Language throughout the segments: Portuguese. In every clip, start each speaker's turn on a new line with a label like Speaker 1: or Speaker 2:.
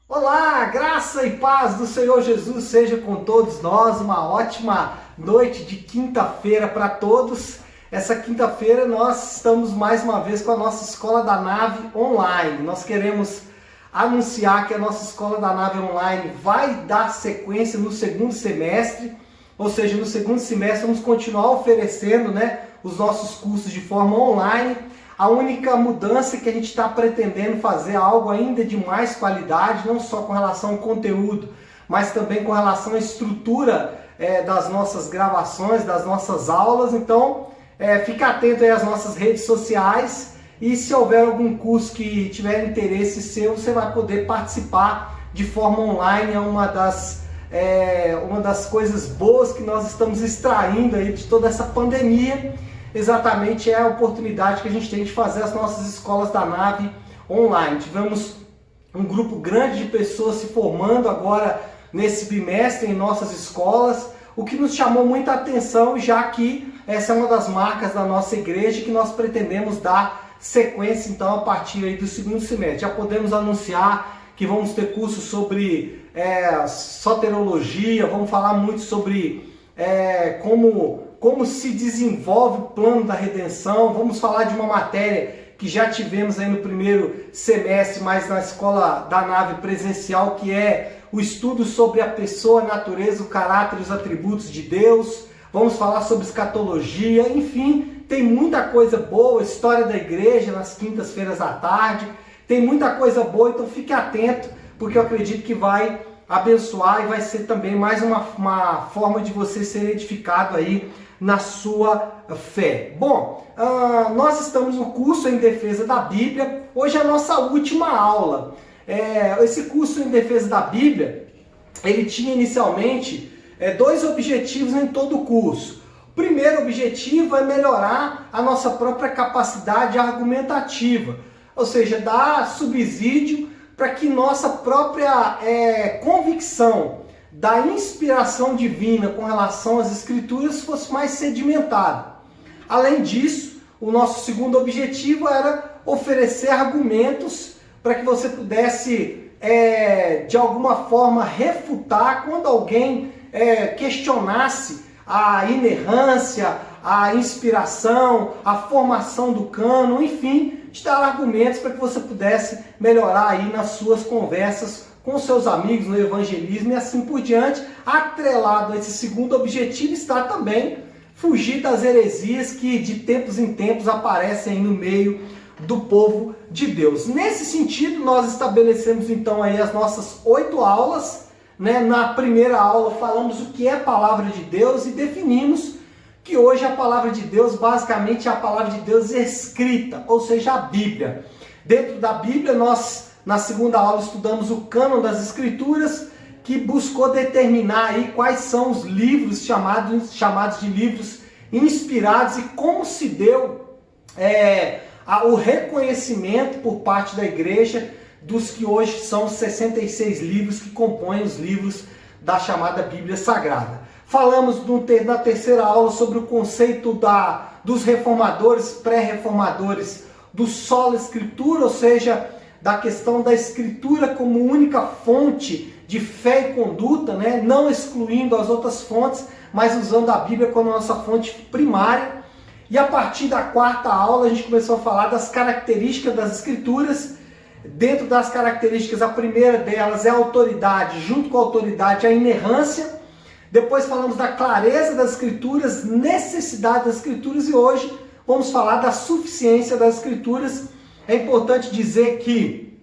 Speaker 1: Olá, graça e paz do Senhor Jesus seja com todos nós. Uma ótima noite de quinta-feira para todos. Essa quinta-feira nós estamos mais uma vez com a nossa Escola da Nave online. Nós queremos anunciar que a nossa Escola da Nave online vai dar sequência no segundo semestre, ou seja, no segundo semestre vamos continuar oferecendo, os nossos cursos de forma online. A única mudança é que a gente está pretendendo fazer algo ainda de mais qualidade, não só com relação ao conteúdo, mas também com relação à estrutura das nossas gravações, das nossas aulas. Então, fica atento aí às nossas redes sociais e se houver algum curso que tiver interesse seu, você vai poder participar de forma online. É uma das coisas boas que nós estamos extraindo aí de toda essa pandemia. Exatamente é a oportunidade que a gente tem de fazer as nossas escolas da nave online. Tivemos um grupo grande de pessoas se formando agora nesse bimestre em nossas escolas, o que nos chamou muita atenção, já que essa é uma das marcas da nossa igreja que nós pretendemos dar sequência então a partir aí do segundo semestre. Já podemos anunciar que vamos ter cursos sobre soterologia, vamos falar muito sobre como se desenvolve o plano da redenção. Vamos falar de uma matéria que já tivemos aí no primeiro semestre, mas na Escola da Nave presencial, que é o estudo sobre a pessoa, a natureza, o caráter e os atributos de Deus. Vamos falar sobre escatologia, enfim, tem muita coisa boa, história da igreja nas quintas-feiras à tarde, tem muita coisa boa, então fique atento, porque eu acredito que vai abençoar e vai ser também mais uma forma de você ser edificado aí na sua fé. Bom, nós estamos no curso em defesa da Bíblia. Hoje é a nossa última aula. Esse curso em defesa da Bíblia, ele tinha inicialmente dois objetivos em todo o curso. O primeiro objetivo é melhorar a nossa própria capacidade argumentativa, ou seja, dar subsídio para que nossa própria convicção da inspiração divina com relação às Escrituras fosse mais sedimentada. Além disso, o nosso segundo objetivo era oferecer argumentos para que você pudesse, de alguma forma, refutar quando alguém questionasse a inerrância, a inspiração, a formação do cânon, enfim, te dar argumentos para que você pudesse melhorar aí nas suas conversas com seus amigos no evangelismo e assim por diante. Atrelado a esse segundo objetivo está também fugir das heresias que de tempos em tempos aparecem aí no meio do povo de Deus. Nesse sentido, nós estabelecemos então aí as nossas 8 aulas. Na primeira aula falamos o que é a palavra de Deus e definimos que hoje a palavra de Deus basicamente é a palavra de Deus escrita, ou seja, a Bíblia. Dentro da Bíblia, nós na segunda aula estudamos o cânon das Escrituras, que buscou determinar aí quais são os livros chamados de livros inspirados e como se deu o reconhecimento por parte da igreja dos que hoje são 66 livros que compõem os livros da chamada Bíblia Sagrada. Falamos na terceira aula sobre o conceito dos reformadores, pré-reformadores, do sola escritura, ou seja, da questão da escritura como única fonte de fé e conduta, não excluindo as outras fontes, mas usando a Bíblia como nossa fonte primária. E a partir da quarta aula a gente começou a falar das características das escrituras. Dentro das características, a primeira delas é a autoridade, junto com a autoridade a inerrância. Depois falamos da clareza das escrituras, necessidade das escrituras, e hoje vamos falar da suficiência das escrituras. É importante dizer que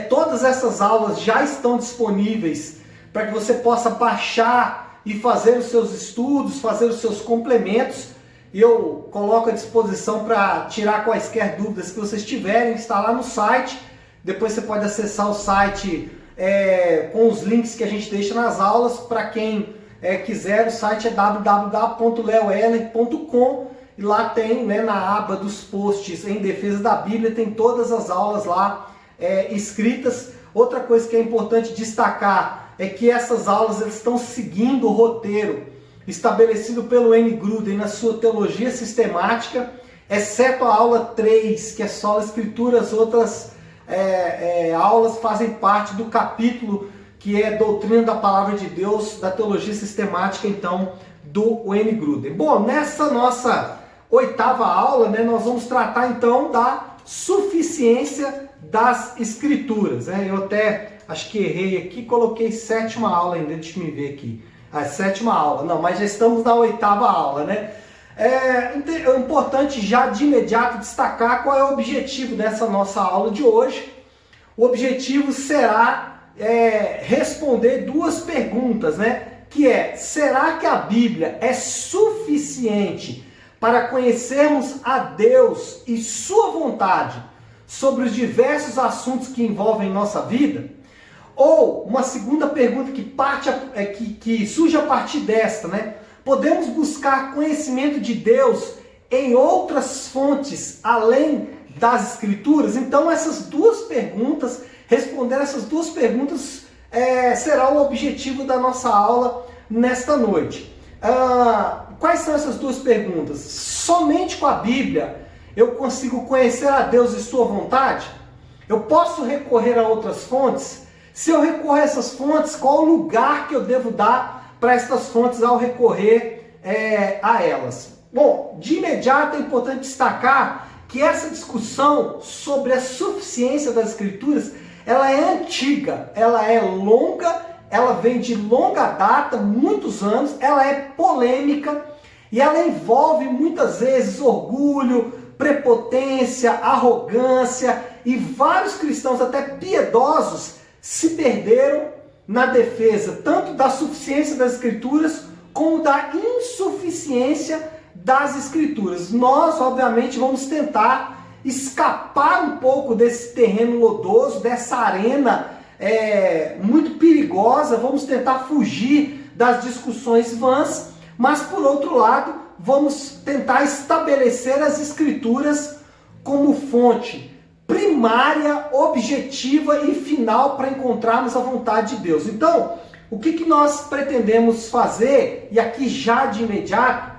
Speaker 1: todas essas aulas já estão disponíveis para que você possa baixar e fazer os seus estudos, fazer os seus complementos. E eu coloco à disposição para tirar quaisquer dúvidas que vocês tiverem. Está lá no site. Depois você pode acessar o site com os links que a gente deixa nas aulas. Para quem quiser, o site é www.leoeller.com. E lá tem, na aba dos posts em defesa da Bíblia, tem todas as aulas lá escritas. Outra coisa que é importante destacar é que essas aulas estão seguindo o roteiro estabelecido pelo N. Gruden na sua teologia sistemática, exceto a aula 3, que é só a escritura, as outras aulas fazem parte do capítulo que é Doutrina da Palavra de Deus, da Teologia Sistemática, então, do Wayne Grudem. Bom, nessa nossa 8ª aula, né, nós vamos tratar, então, da suficiência das Escrituras. Né? Eu até, acho que errei aqui, coloquei 7ª aula ainda, deixa eu me ver aqui. A 7ª aula, não, mas já estamos na 8ª aula, né? É importante já de imediato destacar qual é o objetivo dessa nossa aula de hoje. O objetivo será responder 2 perguntas, né? Que é, será que a Bíblia é suficiente para conhecermos a Deus e sua vontade sobre os diversos assuntos que envolvem nossa vida? Ou uma segunda pergunta que surge a partir desta, né? Podemos buscar conhecimento de Deus em outras fontes além das Escrituras? Então essas 2 perguntas, responder essas 2 perguntas será o objetivo da nossa aula nesta noite. Quais são essas 2 perguntas? Somente com a Bíblia eu consigo conhecer a Deus e sua vontade? Eu posso recorrer a outras fontes? Se eu recorrer a essas fontes, qual o lugar que eu devo dar para essas fontes ao recorrer a elas? Bom, de imediato é importante destacar que essa discussão sobre a suficiência das Escrituras, ela é antiga, ela é longa, ela vem de longa data, muitos anos, ela é polêmica e ela envolve muitas vezes orgulho, prepotência, arrogância, e vários cristãos, até piedosos, se perderam na defesa tanto da suficiência das Escrituras como da insuficiência das Escrituras. Nós, obviamente, vamos tentar escapar um pouco desse terreno lodoso, dessa arena muito perigosa, vamos tentar fugir das discussões vãs, mas, por outro lado, vamos tentar estabelecer as Escrituras como fonte primária, objetiva e final para encontrarmos a vontade de Deus. Então, o que nós pretendemos fazer, e aqui já de imediato,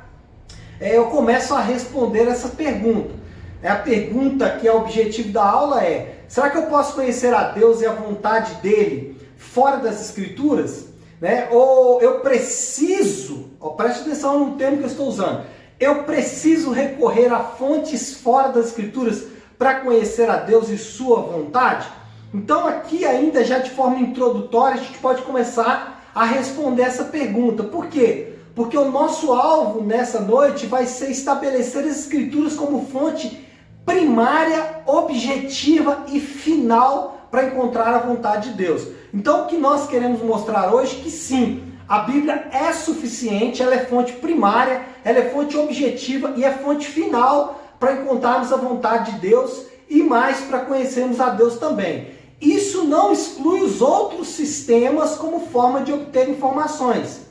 Speaker 1: eu começo a responder essa pergunta. A pergunta que é o objetivo da aula é: será que eu posso conhecer a Deus e a vontade dele fora das Escrituras? Né? Ou eu preciso, preste atenção no termo que eu estou usando, eu preciso recorrer a fontes fora das Escrituras para conhecer a Deus e sua vontade? Então aqui ainda já de forma introdutória a gente pode começar a responder essa pergunta. Por quê? Porque o nosso alvo nessa noite vai ser estabelecer as Escrituras como fonte primária, objetiva e final para encontrar a vontade de Deus. Então o que nós queremos mostrar hoje é que sim, a Bíblia é suficiente, ela é fonte primária, ela é fonte objetiva e é fonte final para encontrarmos a vontade de Deus e mais para conhecermos a Deus também. Isso não exclui os outros sistemas como forma de obter informações,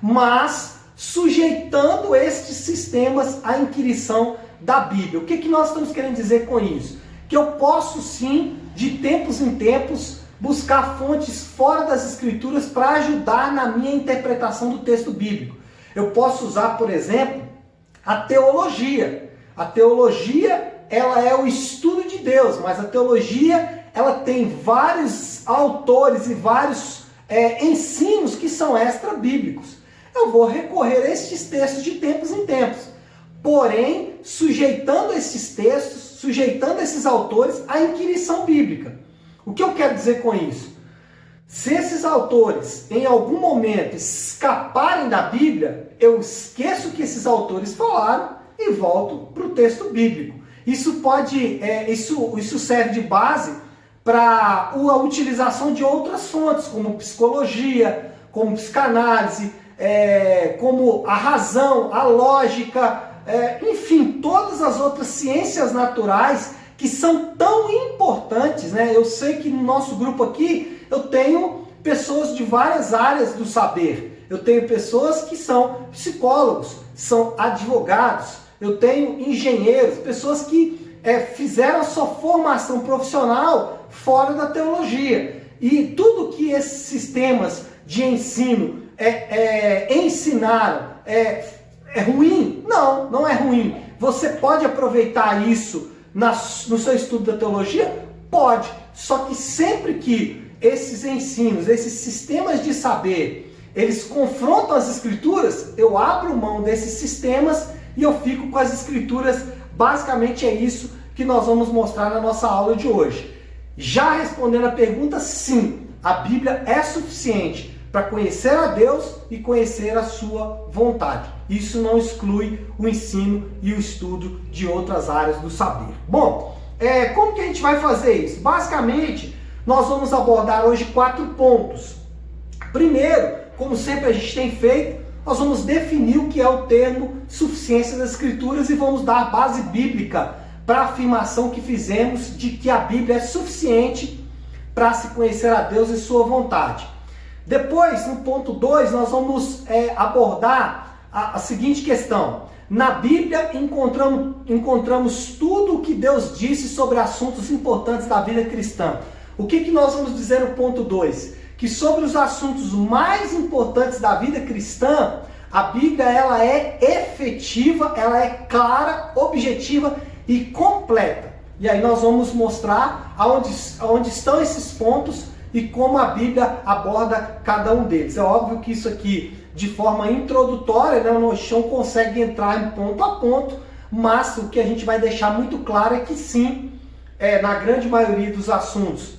Speaker 1: mas sujeitando estes sistemas à inquirição da Bíblia. O que nós estamos querendo dizer com isso? Que eu posso sim, de tempos em tempos, buscar fontes fora das Escrituras para ajudar na minha interpretação do texto bíblico. Eu posso usar, por exemplo, a teologia. A teologia, ela é o estudo de Deus, mas a teologia, ela tem vários autores e vários ensinos que são extra-bíblicos. Eu vou recorrer a estes textos de tempos em tempos, porém, sujeitando esses textos, sujeitando esses autores à inquirição bíblica. O que eu quero dizer com isso? Se esses autores, em algum momento, escaparem da Bíblia, eu esqueço o que esses autores falaram e volto para o texto bíblico. Isso serve de base para a utilização de outras fontes, como psicologia, como psicanálise, como a razão, a lógica, enfim, todas as outras ciências naturais que são tão importantes, né? Eu sei que no nosso grupo aqui eu tenho pessoas de várias áreas do saber. Eu tenho pessoas que são psicólogos, são advogados, eu tenho engenheiros, pessoas que fizeram a sua formação profissional fora da teologia. E tudo que esses sistemas de ensino ensinaram é ruim? Não é ruim. Você pode aproveitar isso no seu estudo da teologia? Pode, só que sempre que esses ensinos, esses sistemas de saber, eles confrontam as escrituras, eu abro mão desses sistemas e eu fico com as escrituras. Basicamente é isso que nós vamos mostrar na nossa aula de hoje. Já respondendo a pergunta, sim, a Bíblia é suficiente para conhecer a Deus e conhecer a sua vontade. Isso não exclui o ensino e o estudo de outras áreas do saber. Bom, como que a gente vai fazer isso? Basicamente, nós vamos abordar hoje 4 pontos. Primeiro, como sempre a gente tem feito, nós vamos definir o que é o termo suficiência das Escrituras e vamos dar a base bíblica para a afirmação que fizemos de que a Bíblia é suficiente para se conhecer a Deus e sua vontade. Depois, no ponto 2, nós vamos abordar a seguinte questão. Na Bíblia encontramos tudo o que Deus disse sobre assuntos importantes da vida cristã. O que nós vamos dizer no ponto 2? Que sobre os assuntos mais importantes da vida cristã, a Bíblia ela é efetiva, ela é clara, objetiva e completa. E aí nós vamos mostrar aonde estão esses pontos e como a Bíblia aborda cada um deles. É óbvio que isso aqui, de forma introdutória, né, o Nochão consegue entrar em ponto a ponto, mas o que a gente vai deixar muito claro é que sim, na grande maioria dos assuntos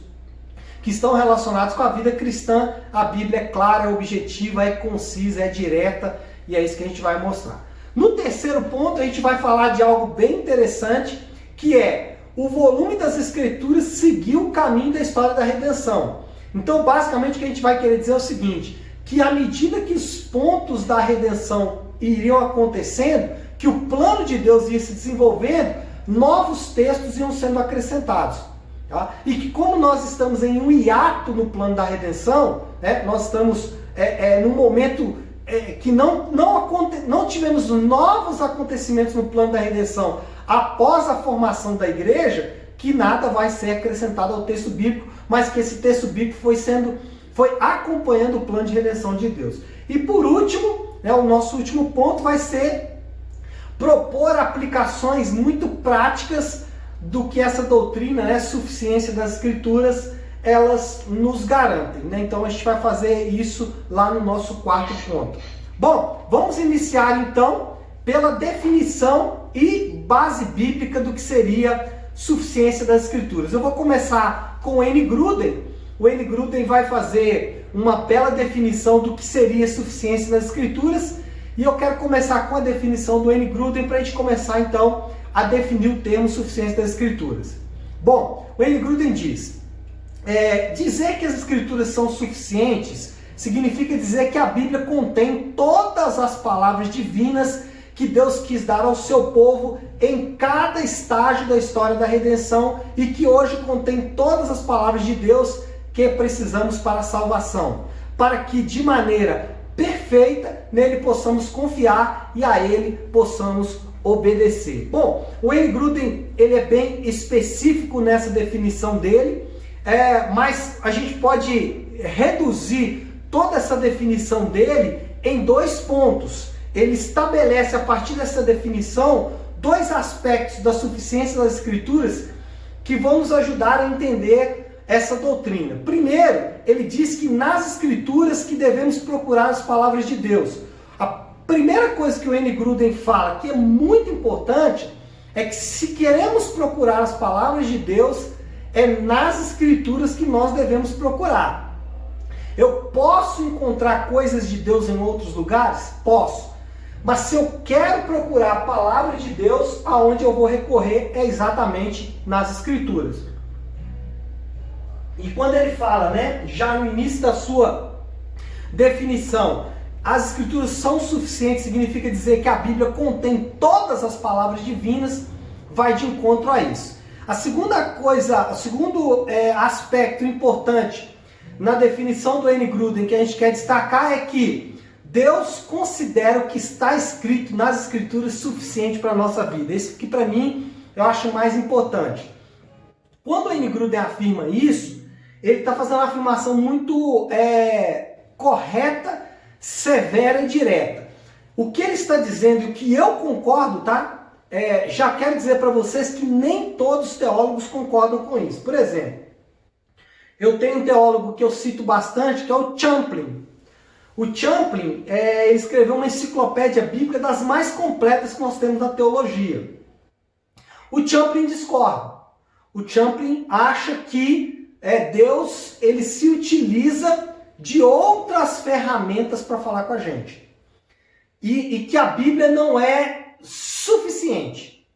Speaker 1: que estão relacionados com a vida cristã, a Bíblia é clara, é objetiva, é concisa, é direta, e é isso que a gente vai mostrar. No terceiro ponto, a gente vai falar de algo bem interessante, que é o volume das Escrituras seguiu o caminho da história da redenção. Então, basicamente, o que a gente vai querer dizer é o seguinte, que à medida que os pontos da redenção iriam acontecendo, que o plano de Deus ia se desenvolvendo, novos textos iam sendo acrescentados. Tá? E que como nós estamos em um hiato no plano da redenção, né, nós estamos num momento que não tivemos novos acontecimentos no plano da redenção após a formação da igreja, que nada vai ser acrescentado ao texto bíblico, mas que esse texto bíblico foi acompanhando o plano de redenção de Deus. E por último, né, o nosso último ponto vai ser propor aplicações muito práticas do que essa doutrina, né, suficiência das Escrituras, elas nos garantem. Né? Então a gente vai fazer isso lá no nosso 4º ponto. Bom, vamos iniciar então pela definição e base bíblica do que seria suficiência das Escrituras. Eu vou começar com o N. Gruden. O N. Gruden vai fazer uma bela definição do que seria suficiência das Escrituras, e eu quero começar com a definição do N. Gruden para a gente começar então a definir o termo suficiência das Escrituras. Bom, o N. Gruden diz, dizer que as Escrituras são suficientes significa dizer que a Bíblia contém todas as palavras divinas que Deus quis dar ao seu povo em cada estágio da história da redenção e que hoje contém todas as palavras de Deus que precisamos para a salvação, para que de maneira perfeita nele possamos confiar e a ele possamos obedecer. Bom, o N. Gruden ele é bem específico nessa definição dele, mas a gente pode reduzir toda essa definição dele em 2 pontos. Ele estabelece a partir dessa definição 2 aspectos da suficiência das Escrituras que vão nos ajudar a entender essa doutrina. Primeiro, ele diz que nas Escrituras que devemos procurar as palavras de Deus. A primeira coisa que o N. Gruden fala, que é muito importante, é que se queremos procurar as palavras de Deus, é nas Escrituras que nós devemos procurar. Eu posso encontrar coisas de Deus em outros lugares? Posso. Mas se eu quero procurar a palavra de Deus, aonde eu vou recorrer é exatamente nas Escrituras. E quando ele fala, né, já no início da sua definição, as Escrituras são suficientes, significa dizer que a Bíblia contém todas as palavras divinas, vai de encontro a isso. A segunda coisa, o segundo aspecto importante na definição do N. Gruden que a gente quer destacar é que Deus considera o que está escrito nas Escrituras suficiente para a nossa vida. Isso que para mim eu acho mais importante. Quando o N. Gruden afirma isso, ele está fazendo uma afirmação muito correta, severa e direta. O que ele está dizendo, e o que eu concordo, tá? já quero dizer para vocês que nem todos os teólogos concordam com isso. Por exemplo, eu tenho um teólogo que eu cito bastante, que é o Champlin. O Champlin ele escreveu uma enciclopédia bíblica das mais completas que nós temos na teologia. O Champlin discorda. O Champlin acha que Deus ele se utiliza de outras ferramentas para falar com a gente. E que a Bíblia não é suficiente.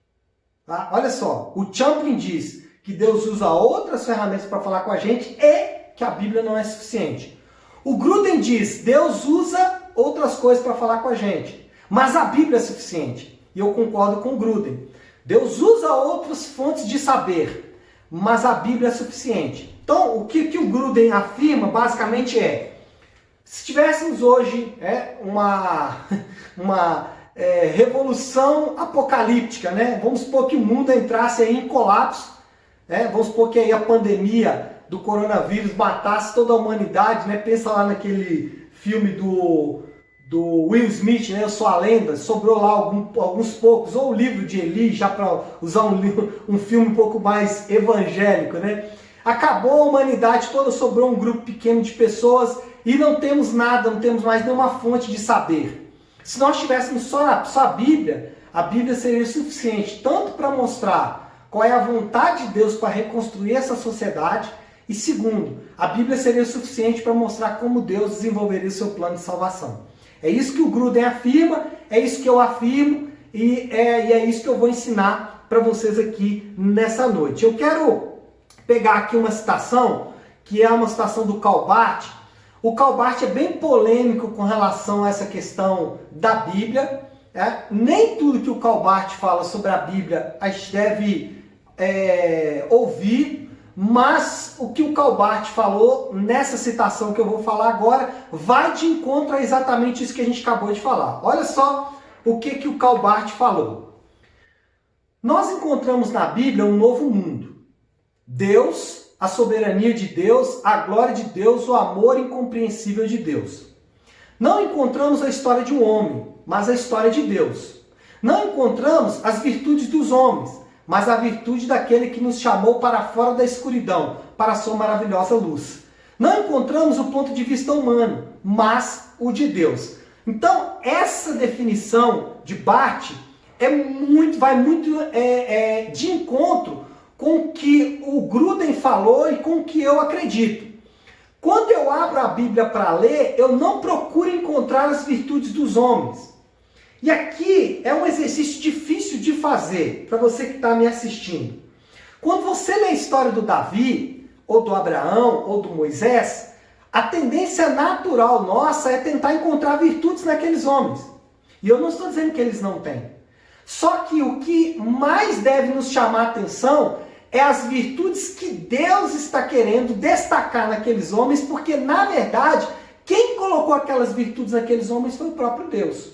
Speaker 1: Tá? Olha só, o Champlin diz que Deus usa outras ferramentas para falar com a gente e que a Bíblia não é suficiente. O Gruden diz, Deus usa outras coisas para falar com a gente, mas a Bíblia é suficiente. E eu concordo com o Gruden. Deus usa outras fontes de saber, mas a Bíblia é suficiente. Então, o que o Gruden afirma basicamente se tivéssemos hoje uma revolução apocalíptica, né? Vamos supor que o mundo entrasse aí em colapso, né? Vamos supor que aí a pandemia do coronavírus matasse toda a humanidade, né? Pensa lá naquele filme do Will Smith, né? Eu Sou a Lenda, sobrou lá alguns poucos, ou o livro de Eli, já para usar um filme um pouco mais evangélico, né? Acabou a humanidade toda, sobrou um grupo pequeno de pessoas e não temos nada, não temos mais nenhuma fonte de saber. Se nós tivéssemos só a Bíblia seria suficiente tanto para mostrar qual é a vontade de Deus para reconstruir essa sociedade, e segundo, a Bíblia seria suficiente para mostrar como Deus desenvolveria o seu plano de salvação. É isso que o Gruden afirma, é isso que eu afirmo, e é isso que eu vou ensinar para vocês aqui nessa noite. Eu quero pegar aqui uma citação, que é uma citação do Karl Barth. O Karl Barth é bem polêmico com relação a essa questão da Bíblia. Nem tudo que o Karl Barth fala sobre a Bíblia a gente deve ouvir, mas o que o Karl Barth falou nessa citação que eu vou falar agora vai de encontro a exatamente isso que a gente acabou de falar. Olha só o que o Karl Barth falou. Nós encontramos na Bíblia um novo mundo. Deus, a soberania de Deus, a glória de Deus, o amor incompreensível de Deus. Não encontramos a história de um homem, mas a história de Deus. Não encontramos as virtudes dos homens, mas a virtude daquele que nos chamou para fora da escuridão, para a sua maravilhosa luz. Não encontramos o ponto de vista humano, mas o de Deus. Então, essa definição de Barth vai muito de encontro com o que o Gruden falou e com o que eu acredito. Quando eu abro a Bíblia para ler, eu não procuro encontrar as virtudes dos homens. E aqui é um exercício difícil de fazer para você que está me assistindo. Quando você lê a história do Davi, ou do Abraão, ou do Moisés, a tendência natural nossa é tentar encontrar virtudes naqueles homens. E eu não estou dizendo que eles não têm. Só que o que mais deve nos chamar a atenção é as virtudes que Deus está querendo destacar naqueles homens, porque na verdade, quem colocou aquelas virtudes naqueles homens foi o próprio Deus.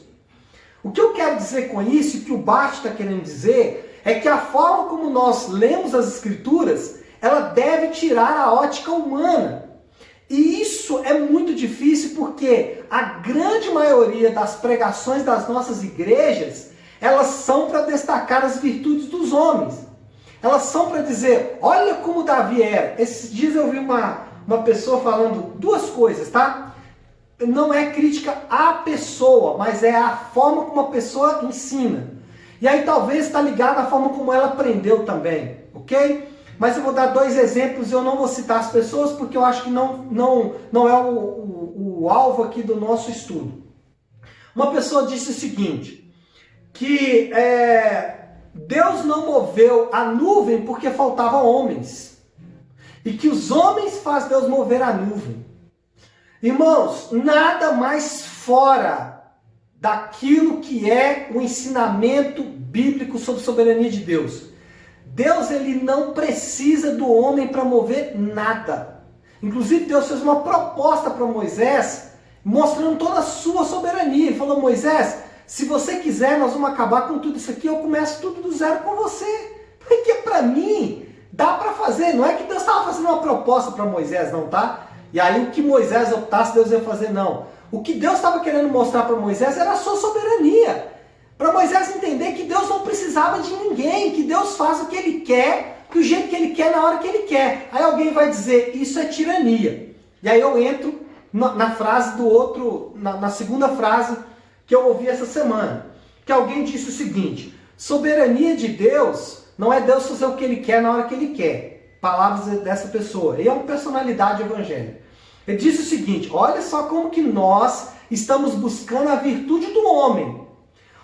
Speaker 1: O que eu quero dizer com isso, e que o Barth está querendo dizer, é que a forma como nós lemos as Escrituras, ela deve tirar a ótica humana. E isso é muito difícil porque a grande maioria das pregações das nossas igrejas, elas são para destacar as virtudes dos homens. Elas são para dizer, olha como Davi era. Esses dias eu vi uma pessoa falando duas coisas, tá? Não é crítica à pessoa, mas é a forma como a pessoa ensina. E aí talvez está ligado à forma como ela aprendeu também, ok? Mas eu vou dar dois exemplos e eu não vou citar as pessoas porque eu acho que não é o alvo aqui do nosso estudo. Uma pessoa disse o seguinte, que Deus não moveu a nuvem porque faltavam homens. E que os homens fazem Deus mover a nuvem. Irmãos, nada mais fora daquilo que é o ensinamento bíblico sobre a soberania de Deus. Deus ele não precisa do homem para mover nada. Inclusive Deus fez uma proposta para Moisés, mostrando toda a sua soberania. Ele falou, Moisés, se você quiser, nós vamos acabar com tudo isso aqui, eu começo tudo do zero com você. Porque para mim, dá para fazer. Não é que Deus estava fazendo uma proposta para Moisés, não, tá? E aí o que Moisés optasse, Deus ia fazer, não. O que Deus estava querendo mostrar para Moisés era a sua soberania. Para Moisés entender que Deus não precisava de ninguém, que Deus faz o que Ele quer, do jeito que Ele quer, na hora que Ele quer. Aí alguém vai dizer, isso é tirania. E aí eu entro na frase do outro, na segunda frase que eu ouvi essa semana. Que alguém disse o seguinte, soberania de Deus não é Deus fazer o que Ele quer na hora que Ele quer. Palavras dessa pessoa. Ele é uma personalidade evangélica. Ele disse o seguinte, olha só como que nós estamos buscando a virtude do homem.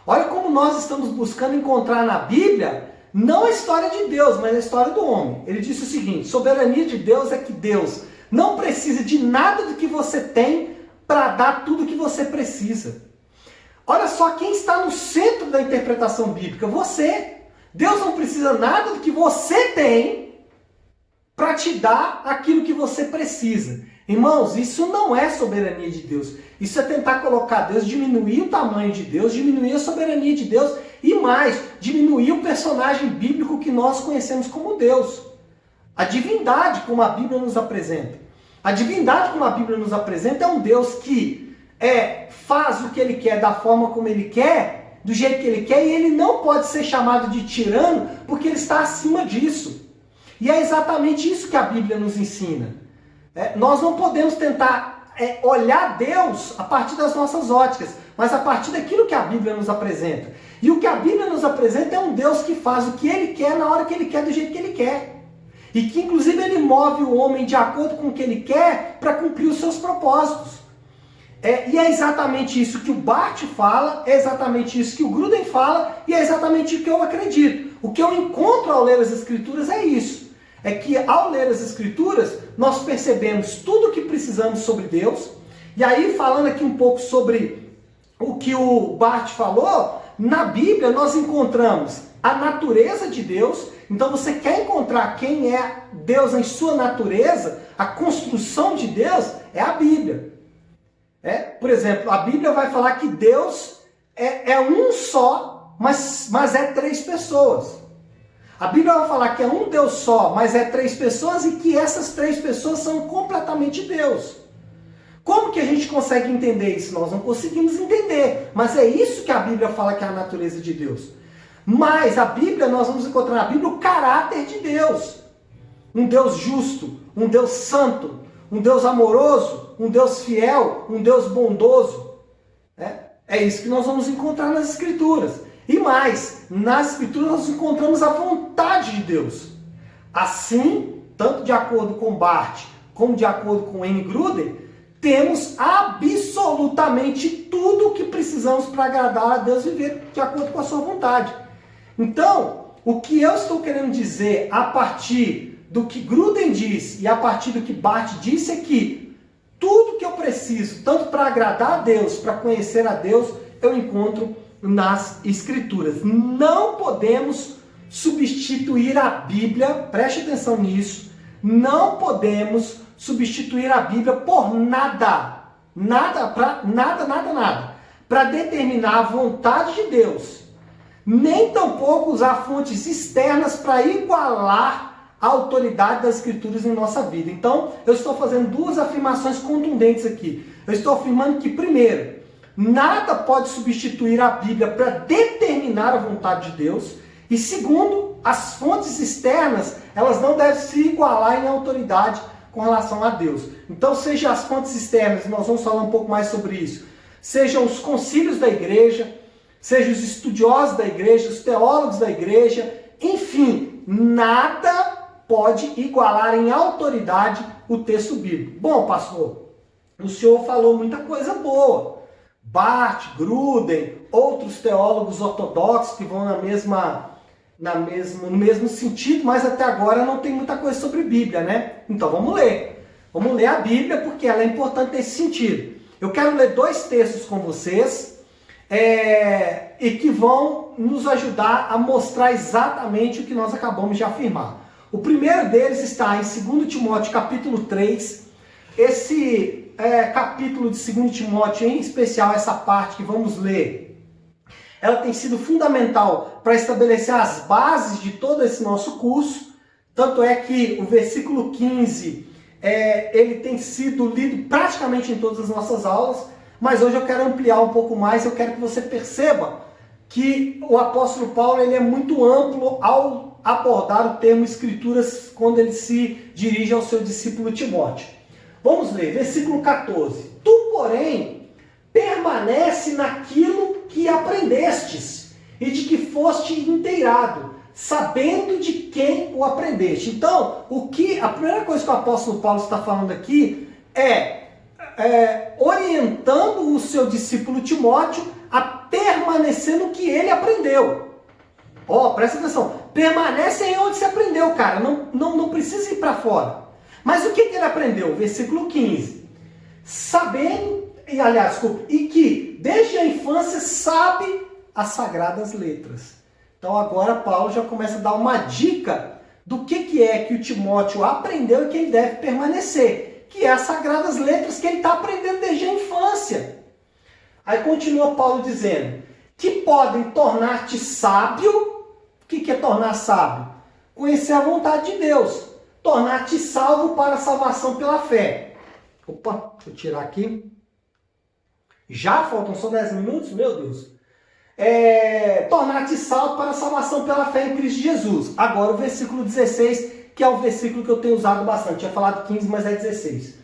Speaker 1: Olha como nós estamos buscando encontrar na Bíblia, não a história de Deus, mas a história do homem. Ele disse o seguinte, soberania de Deus é que Deus não precisa de nada do que você tem para dar tudo o que você precisa. Olha só quem está no centro da interpretação bíblica, você. Deus não precisa nada do que você tem para te dar aquilo que você precisa. Irmãos, isso não é soberania de Deus. Isso é tentar colocar Deus, diminuir o tamanho de Deus, diminuir a soberania de Deus e mais, diminuir o personagem bíblico que nós conhecemos como Deus. A divindade como a Bíblia nos apresenta. A divindade como a Bíblia nos apresenta é um Deus que faz o que Ele quer da forma como Ele quer, do jeito que Ele quer, e Ele não pode ser chamado de tirano porque Ele está acima disso. E é exatamente isso que a Bíblia nos ensina. Nós não podemos tentar olhar Deus a partir das nossas óticas, mas a partir daquilo que a Bíblia nos apresenta. E o que a Bíblia nos apresenta é um Deus que faz o que Ele quer, na hora que Ele quer, do jeito que Ele quer. E que inclusive Ele move o homem de acordo com o que Ele quer para cumprir os seus propósitos. E é exatamente isso que o Bart fala, é exatamente isso que o Gruden fala, e é exatamente o que eu acredito. O que eu encontro ao ler as Escrituras é isso. É que ao ler as Escrituras, nós percebemos tudo o que precisamos sobre Deus. E aí, falando aqui um pouco sobre o que o Bart falou, na Bíblia nós encontramos a natureza de Deus. Então você quer encontrar quem é Deus em sua natureza, a construção de Deus, é a Bíblia. Por exemplo, a Bíblia vai falar que Deus é um só, mas é três pessoas. A Bíblia vai falar que é um Deus só, mas é três pessoas e que essas três pessoas são completamente Deus. Como que a gente consegue entender isso? Nós não conseguimos entender, mas é isso que a Bíblia fala que é a natureza de Deus. Mas a Bíblia, nós vamos encontrar na Bíblia o caráter de Deus. Um Deus justo, um Deus santo, um Deus amoroso, um Deus fiel, um Deus bondoso. É isso que nós vamos encontrar nas Escrituras. E mais, nas Escrituras nós encontramos a vontade de Deus. Assim, tanto de acordo com Bart, como de acordo com N. Gruden, temos absolutamente tudo o que precisamos para agradar a Deus e viver de acordo com a sua vontade. Então, o que eu estou querendo dizer a partir do que Gruden diz e a partir do que Bart disse é que tudo que eu preciso, tanto para agradar a Deus, para conhecer a Deus, eu encontro nas Escrituras. Não podemos substituir a Bíblia, preste atenção nisso, não podemos substituir a Bíblia por nada, para determinar a vontade de Deus, nem tampouco usar fontes externas para igualar a autoridade das Escrituras em nossa vida. Então, eu estou fazendo duas afirmações contundentes aqui. Eu estou afirmando que, primeiro, nada pode substituir a Bíblia para determinar a vontade de Deus. E segundo, as fontes externas, elas não devem se igualar em autoridade com relação a Deus. Então, seja as fontes externas, e nós vamos falar um pouco mais sobre isso, sejam os concílios da igreja, sejam os estudiosos da igreja, os teólogos da igreja, enfim, nada pode igualar em autoridade o texto bíblico. Bom, pastor, o senhor falou muita coisa boa. Bart, Gruden, outros teólogos ortodoxos que vão no mesmo sentido, mas até agora não tem muita coisa sobre Bíblia, né? Então vamos ler. Vamos ler a Bíblia porque ela é importante nesse sentido. Eu quero ler dois textos com vocês e que vão nos ajudar a mostrar exatamente o que nós acabamos de afirmar. O primeiro deles está em 2 Timóteo capítulo 3. Esse capítulo de 2 Timóteo, em especial essa parte que vamos ler, ela tem sido fundamental para estabelecer as bases de todo esse nosso curso. Tanto é que o versículo 15, ele tem sido lido praticamente em todas as nossas aulas, mas hoje eu quero ampliar um pouco mais, eu quero que você perceba que o apóstolo Paulo ele é muito amplo ao abordar o termo escrituras quando ele se dirige ao seu discípulo Timóteo. Vamos ler, versículo 14. Tu, porém, permanece naquilo que aprendestes e de que foste inteirado, sabendo de quem o aprendeste. Então, a primeira coisa que o apóstolo Paulo está falando aqui é orientando o seu discípulo Timóteo a permanecer no que ele aprendeu. Presta atenção, permanece aí onde você aprendeu, cara, não precisa ir para fora. Mas o que ele aprendeu? Versículo 15. E que desde a infância sabe as sagradas letras. Então agora Paulo já começa a dar uma dica do que é que o Timóteo aprendeu e que ele deve permanecer, que é as sagradas letras que ele está aprendendo desde a infância. Aí continua Paulo dizendo que podem tornar-te sábio. O que é tornar sábio? Conhecer a vontade de Deus. Tornar-te salvo para a salvação pela fé. Opa, deixa eu tirar aqui. Já faltam só 10 minutos? Meu Deus. Tornar-te salvo para a salvação pela fé em Cristo Jesus. Agora o versículo 16, que é o versículo que eu tenho usado bastante. Tinha falado 15, mas é 16.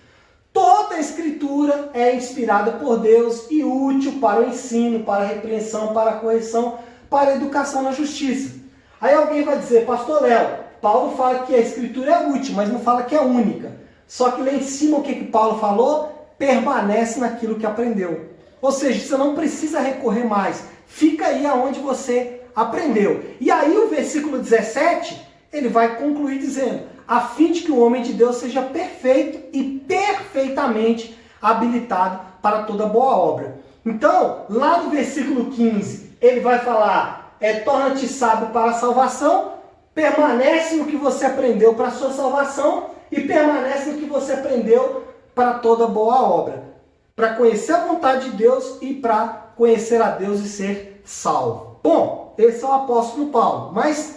Speaker 1: Toda a escritura é inspirada por Deus e útil para o ensino, para a repreensão, para a correção, para a educação na justiça. Aí alguém vai dizer, pastor Léo, Paulo fala que a escritura é útil, mas não fala que é única. Só que lá em cima o que Paulo falou? Permanece naquilo que aprendeu. Ou seja, você não precisa recorrer mais. Fica aí aonde você aprendeu. E aí o versículo 17, ele vai concluir dizendo, a fim de que o homem de Deus seja perfeito e perfeitamente habilitado para toda boa obra. Então, lá no versículo 15, ele vai falar, torna-te sábio para a salvação, permanece no que você aprendeu para a sua salvação e permanece no que você aprendeu para toda boa obra. Para conhecer a vontade de Deus e para conhecer a Deus e ser salvo. Bom, esse é o apóstolo Paulo. Mas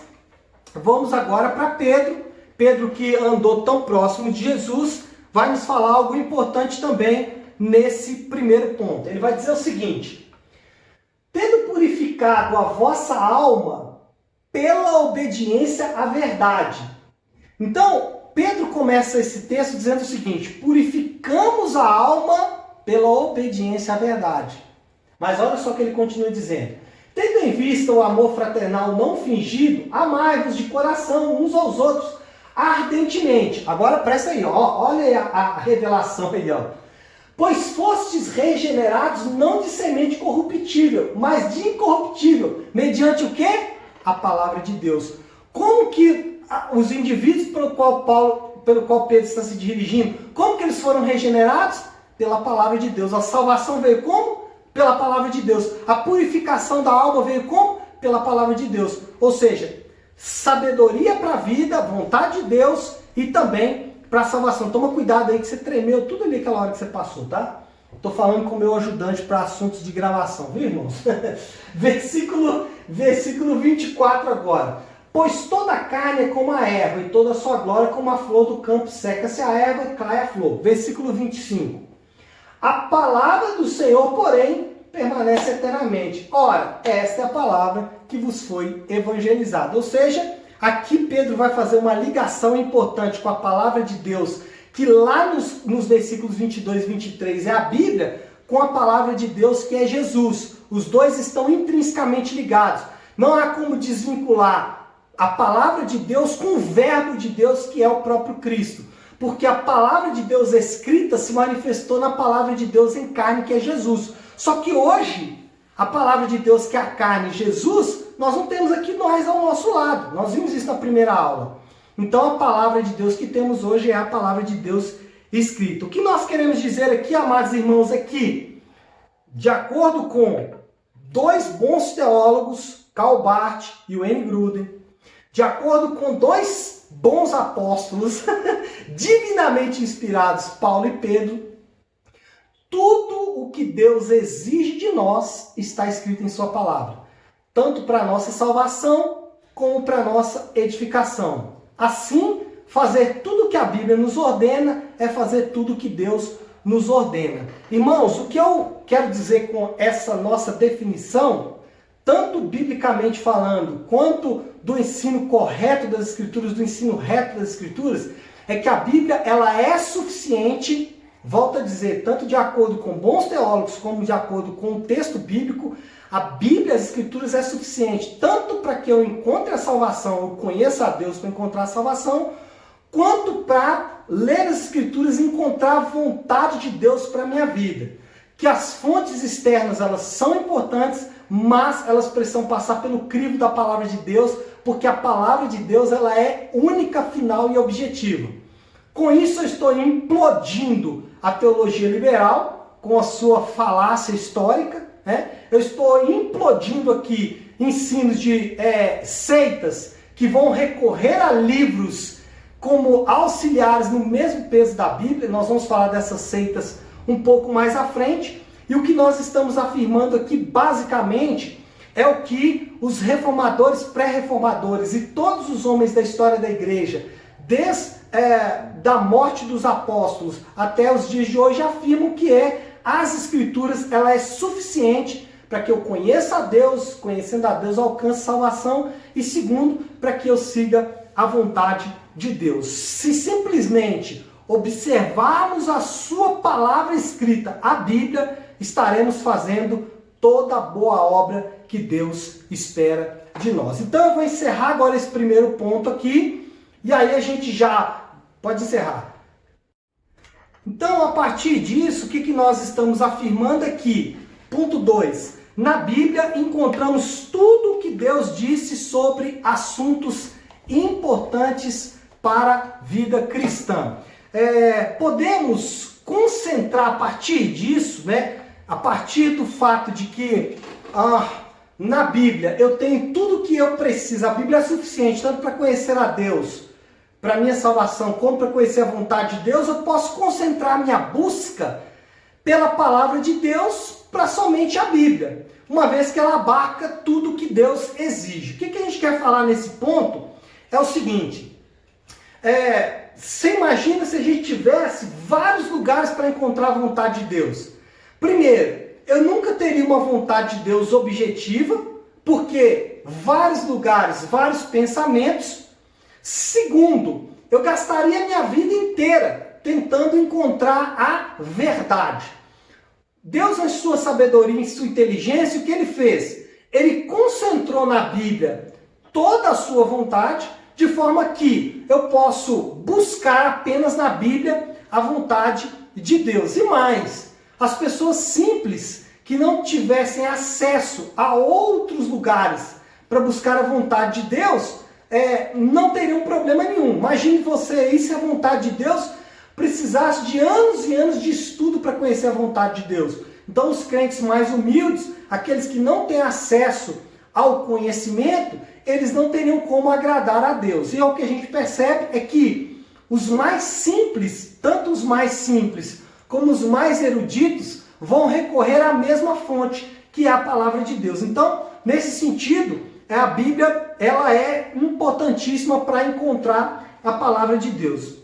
Speaker 1: vamos agora para Pedro. Pedro, que andou tão próximo de Jesus, vai nos falar algo importante também nesse primeiro ponto. Ele vai dizer o seguinte: tendo purificado a vossa alma pela obediência à verdade. Então, Pedro começa esse texto dizendo o seguinte: purificamos a alma pela obediência à verdade. Mas olha só o que ele continua dizendo. Tendo em vista o amor fraternal não fingido, amai-vos de coração uns aos outros ardentemente. Agora presta aí, olha aí a revelação aí, ó. Pois fostes regenerados não de semente corruptível, mas de incorruptível, mediante o quê? A palavra de Deus. Como que os indivíduos pelo qual Pedro está se dirigindo, como que eles foram regenerados? Pela palavra de Deus. A salvação veio como? Pela palavra de Deus. A purificação da alma veio como? Pela palavra de Deus. Ou seja, sabedoria para a vida, vontade de Deus e também para a salvação. Toma cuidado aí que você tremeu tudo ali aquela hora que você passou, tá? Estou falando com o meu ajudante para assuntos de gravação, viu, irmãos? versículo 24 agora. Pois toda a carne é como a erva e toda a sua glória como a flor do campo. Seca-se a erva e cai a flor. Versículo 25. A palavra do Senhor, porém, permanece eternamente. Ora, esta é a palavra que vos foi evangelizada. Ou seja, aqui Pedro vai fazer uma ligação importante com a palavra de Deus, que lá nos versículos 22 e 23 é a Bíblia, com a palavra de Deus que é Jesus. Os dois estão intrinsecamente ligados. Não há como desvincular a palavra de Deus com o verbo de Deus, que é o próprio Cristo. Porque a palavra de Deus escrita se manifestou na palavra de Deus em carne, que é Jesus. Só que hoje, a palavra de Deus, que é a carne, Jesus, nós não temos aqui nós ao nosso lado. Nós vimos isso na primeira aula. Então a palavra de Deus que temos hoje é a palavra de Deus escrita. O que nós queremos dizer aqui, amados irmãos, é que, de acordo com dois bons teólogos, Karl Barth e Wayne Grudem, de acordo com dois bons apóstolos, divinamente inspirados, Paulo e Pedro, tudo o que Deus exige de nós está escrito em sua palavra, tanto para a nossa salvação como para a nossa edificação. Assim, fazer tudo o que a Bíblia nos ordena é fazer tudo o que Deus nos ordena. Irmãos, o que eu quero dizer com essa nossa definição tanto biblicamente falando, quanto do ensino correto das Escrituras, do ensino reto das Escrituras, é que a Bíblia ela é suficiente, volto a dizer, tanto de acordo com bons teólogos, como de acordo com o texto bíblico, a Bíblia, as Escrituras é suficiente, tanto para que eu encontre a salvação, eu conheça a Deus para encontrar a salvação, quanto para ler as Escrituras e encontrar a vontade de Deus para a minha vida. Que as fontes externas, elas são importantes, mas elas precisam passar pelo crivo da palavra de Deus, porque a palavra de Deus ela é única, final e objetiva. Com isso eu estou implodindo a teologia liberal, com a sua falácia histórica, né? Eu estou implodindo aqui ensinos de seitas que vão recorrer a livros como auxiliares no mesmo peso da Bíblia. Nós vamos falar dessas seitas um pouco mais à frente. E o que nós estamos afirmando aqui, basicamente, é o que os reformadores, pré-reformadores e todos os homens da história da igreja, desde da morte dos apóstolos até os dias de hoje, afirmam que as Escrituras ela é suficiente para que eu conheça a Deus, conhecendo a Deus, alcance salvação, e segundo, para que eu siga a vontade de Deus. Se simplesmente observarmos a sua palavra escrita, a Bíblia, estaremos fazendo toda a boa obra que Deus espera de nós. Então eu vou encerrar agora esse primeiro ponto aqui, e aí a gente já pode encerrar. Então, a partir disso, o que nós estamos afirmando aqui? Ponto 2. Na Bíblia encontramos tudo o que Deus disse sobre assuntos importantes para a vida cristã. Podemos concentrar a partir disso, né? A partir do fato de que na Bíblia eu tenho tudo o que eu preciso. A Bíblia é suficiente tanto para conhecer a Deus, para a minha salvação, como para conhecer a vontade de Deus. Eu posso concentrar minha busca pela palavra de Deus para somente a Bíblia, uma vez que ela abarca tudo o que Deus exige. O que a gente quer falar nesse ponto é o seguinte: você imagina se a gente tivesse vários lugares para encontrar a vontade de Deus. Primeiro, eu nunca teria uma vontade de Deus objetiva, porque vários lugares, vários pensamentos. Segundo, eu gastaria minha vida inteira tentando encontrar a verdade. Deus, em sua sabedoria, em sua inteligência, o que ele fez? Ele concentrou na Bíblia toda a sua vontade, de forma que eu posso buscar apenas na Bíblia a vontade de Deus. E mais, as pessoas simples que não tivessem acesso a outros lugares para buscar a vontade de Deus, não teriam problema nenhum. Imagine você aí se a vontade de Deus precisasse de anos e anos de estudo para conhecer a vontade de Deus. Então os crentes mais humildes, aqueles que não têm acesso ao conhecimento, eles não teriam como agradar a Deus. E o que a gente percebe é que os mais simples, tanto os mais simples como os mais eruditos, vão recorrer à mesma fonte, que é a palavra de Deus. Então, nesse sentido, a Bíblia ela é importantíssima para encontrar a palavra de Deus.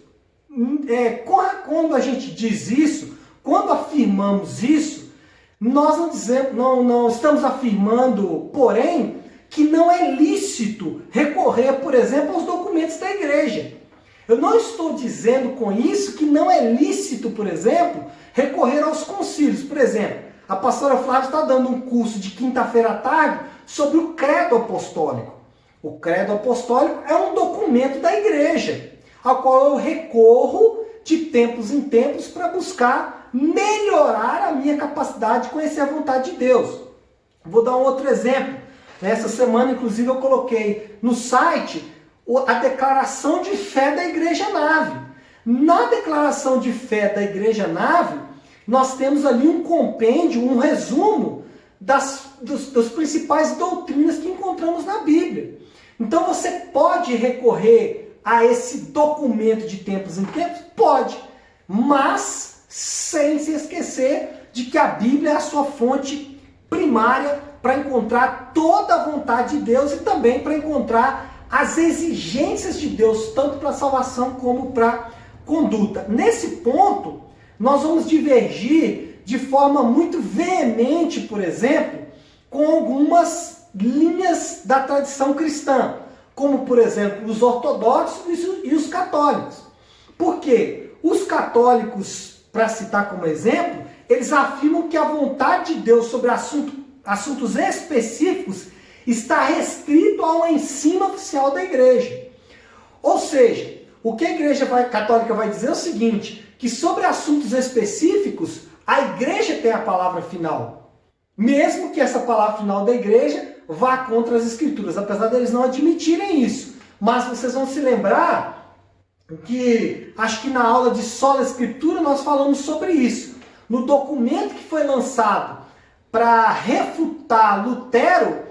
Speaker 1: Quando a gente diz isso, quando afirmamos isso, nós não estamos afirmando, porém, que não é lícito recorrer, por exemplo, aos documentos da igreja. Eu não estou dizendo com isso que não é lícito, por exemplo, recorrer aos concílios. Por exemplo, a pastora Flávia está dando um curso de quinta-feira à tarde sobre o credo apostólico. O credo apostólico é um documento da igreja, ao qual eu recorro de tempos em tempos para buscar melhorar a minha capacidade de conhecer a vontade de Deus. Vou dar um outro exemplo. Essa semana, inclusive, eu coloquei no site a declaração de fé da Igreja Nave. Na declaração de fé da Igreja Nave, nós temos ali um compêndio, um resumo das principais doutrinas que encontramos na Bíblia. Então você pode recorrer a esse documento de tempos em tempos? Pode, mas sem se esquecer de que a Bíblia é a sua fonte primária para encontrar toda a vontade de Deus e também para encontrar as exigências de Deus, tanto para a salvação como para a conduta. Nesse ponto, nós vamos divergir de forma muito veemente, por exemplo, com algumas linhas da tradição cristã, como, por exemplo, os ortodoxos e os católicos. Por quê? Os católicos, para citar como exemplo, eles afirmam que a vontade de Deus sobre assuntos específicos está restrito ao ensino oficial da igreja. Ou seja, o que a igreja católica vai dizer é o seguinte, que sobre assuntos específicos, a igreja tem a palavra final. Mesmo que essa palavra final da igreja vá contra as escrituras, apesar deles não admitirem isso. Mas vocês vão se lembrar que, acho que na aula de Sola Escritura nós falamos sobre isso. No documento que foi lançado para refutar Lutero,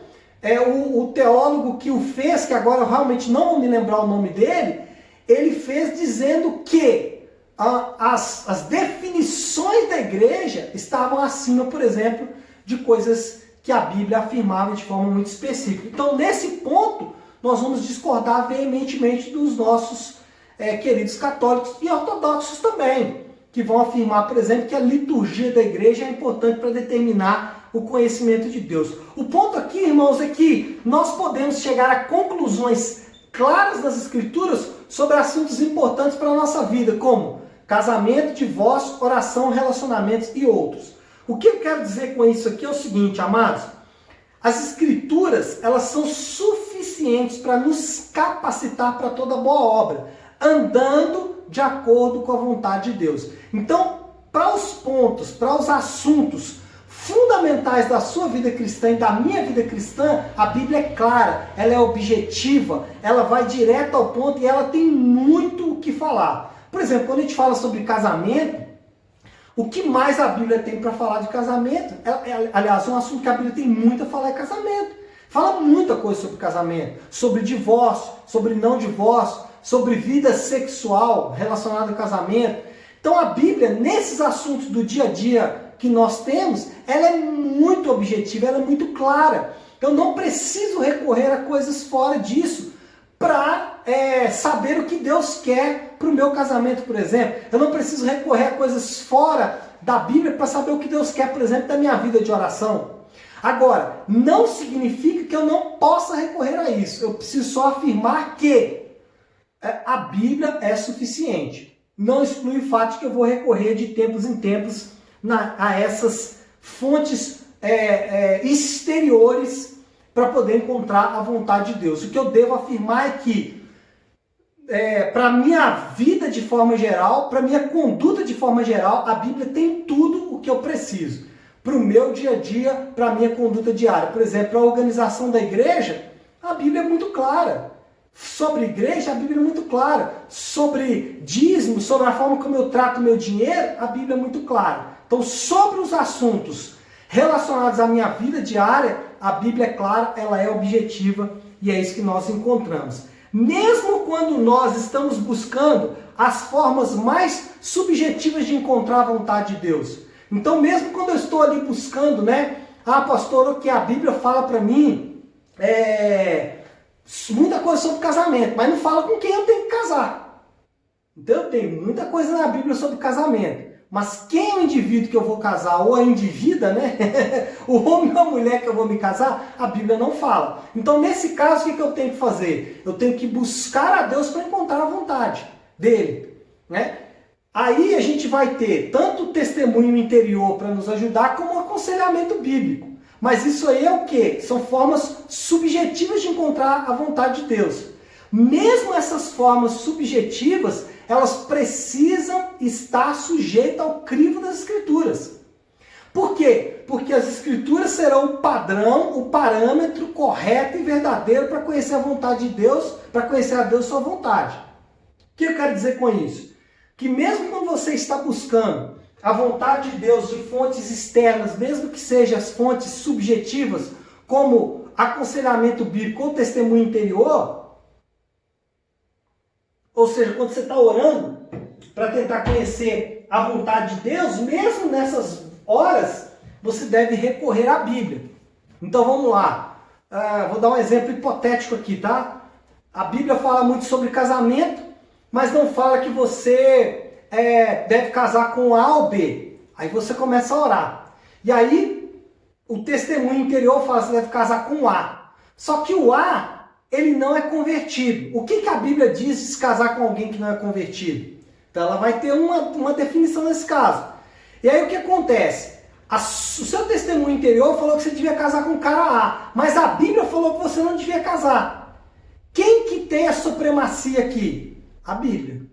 Speaker 1: o teólogo que o fez, que agora eu realmente não vou me lembrar o nome dele, ele fez dizendo que as definições da igreja estavam acima, por exemplo, de coisas que a Bíblia afirmava de forma muito específica. Então, nesse ponto, nós vamos discordar veementemente dos nossos queridos católicos e ortodoxos também, que vão afirmar, por exemplo, que a liturgia da igreja é importante para determinar o conhecimento de Deus. O ponto aqui, irmãos, é que nós podemos chegar a conclusões claras das Escrituras sobre assuntos importantes para a nossa vida, como casamento, divórcio, oração, relacionamentos e outros. O que eu quero dizer com isso aqui é o seguinte, amados. As Escrituras, elas são suficientes para nos capacitar para toda boa obra, andando de acordo com a vontade de Deus. Então, para os pontos, para os assuntos fundamentais da sua vida cristã e da minha vida cristã, a Bíblia é clara, ela é objetiva, ela vai direto ao ponto e ela tem muito o que falar. Por exemplo, quando a gente fala sobre casamento, o que mais a Bíblia tem para falar de casamento? Aliás, é um assunto que a Bíblia tem muito a falar é casamento. Fala muita coisa sobre casamento, sobre divórcio, sobre não divórcio, sobre vida sexual relacionada ao casamento. Então a Bíblia, nesses assuntos do dia a dia que nós temos, ela é muito objetiva, ela é muito clara. Eu não preciso recorrer a coisas fora disso para saber o que Deus quer para o meu casamento, por exemplo. Eu não preciso recorrer a coisas fora da Bíblia para saber o que Deus quer, por exemplo, da minha vida de oração. Agora, não significa que eu não possa recorrer a isso. Eu preciso só afirmar que a Bíblia é suficiente. Não exclui o fato de que eu vou recorrer de tempos em tempos a essas fontes exteriores para poder encontrar a vontade de Deus. O que eu devo afirmar é que, para a minha vida de forma geral, para a minha conduta de forma geral, a Bíblia tem tudo o que eu preciso. Para o meu dia a dia, para a minha conduta diária. Por exemplo, a organização da igreja, a Bíblia é muito clara. Sobre igreja, a Bíblia é muito clara. Sobre dízimo, sobre a forma como eu trato o meu dinheiro, a Bíblia é muito clara. Então, sobre os assuntos relacionados à minha vida diária, a Bíblia é clara, ela é objetiva e é isso que nós encontramos. Mesmo quando nós estamos buscando as formas mais subjetivas de encontrar a vontade de Deus. Então, mesmo quando eu estou ali buscando, pastor, o que a Bíblia fala para mim muita coisa sobre casamento, mas não fala com quem eu tenho que casar. Então, eu tenho muita coisa na Bíblia sobre casamento. Mas quem é o indivíduo que eu vou casar, ou a individa, o homem ou a mulher que eu vou me casar, a Bíblia não fala. Então, nesse caso, o que eu tenho que fazer? Eu tenho que buscar a Deus para encontrar a vontade dele. Aí a gente vai ter tanto o testemunho interior para nos ajudar, como o aconselhamento bíblico. Mas isso aí é o quê? São formas subjetivas de encontrar a vontade de Deus. Mesmo essas formas subjetivas, elas precisam estar sujeitas ao crivo das Escrituras. Por quê? Porque as Escrituras serão o padrão, o parâmetro correto e verdadeiro para conhecer a vontade de Deus, para conhecer a Deus sua vontade. O que eu quero dizer com isso? Que mesmo quando você está buscando a vontade de Deus de fontes externas, mesmo que sejam as fontes subjetivas, como aconselhamento bíblico ou testemunho interior, ou seja, quando você está orando para tentar conhecer a vontade de Deus, mesmo nessas horas, você deve recorrer à Bíblia. Então vamos lá. Vou dar um exemplo hipotético aqui, tá? A Bíblia fala muito sobre casamento, mas não fala que você deve casar com A ou B. Aí você começa a orar. E aí, o testemunho interior fala que você deve casar com o A. Só que o A, ele não é convertido. O que a Bíblia diz de se casar com alguém que não é convertido? Então ela vai ter uma definição nesse caso. E aí o que acontece? O seu testemunho interior falou que você devia casar com o cara A, mas a Bíblia falou que você não devia casar. Quem que tem a supremacia aqui? A Bíblia.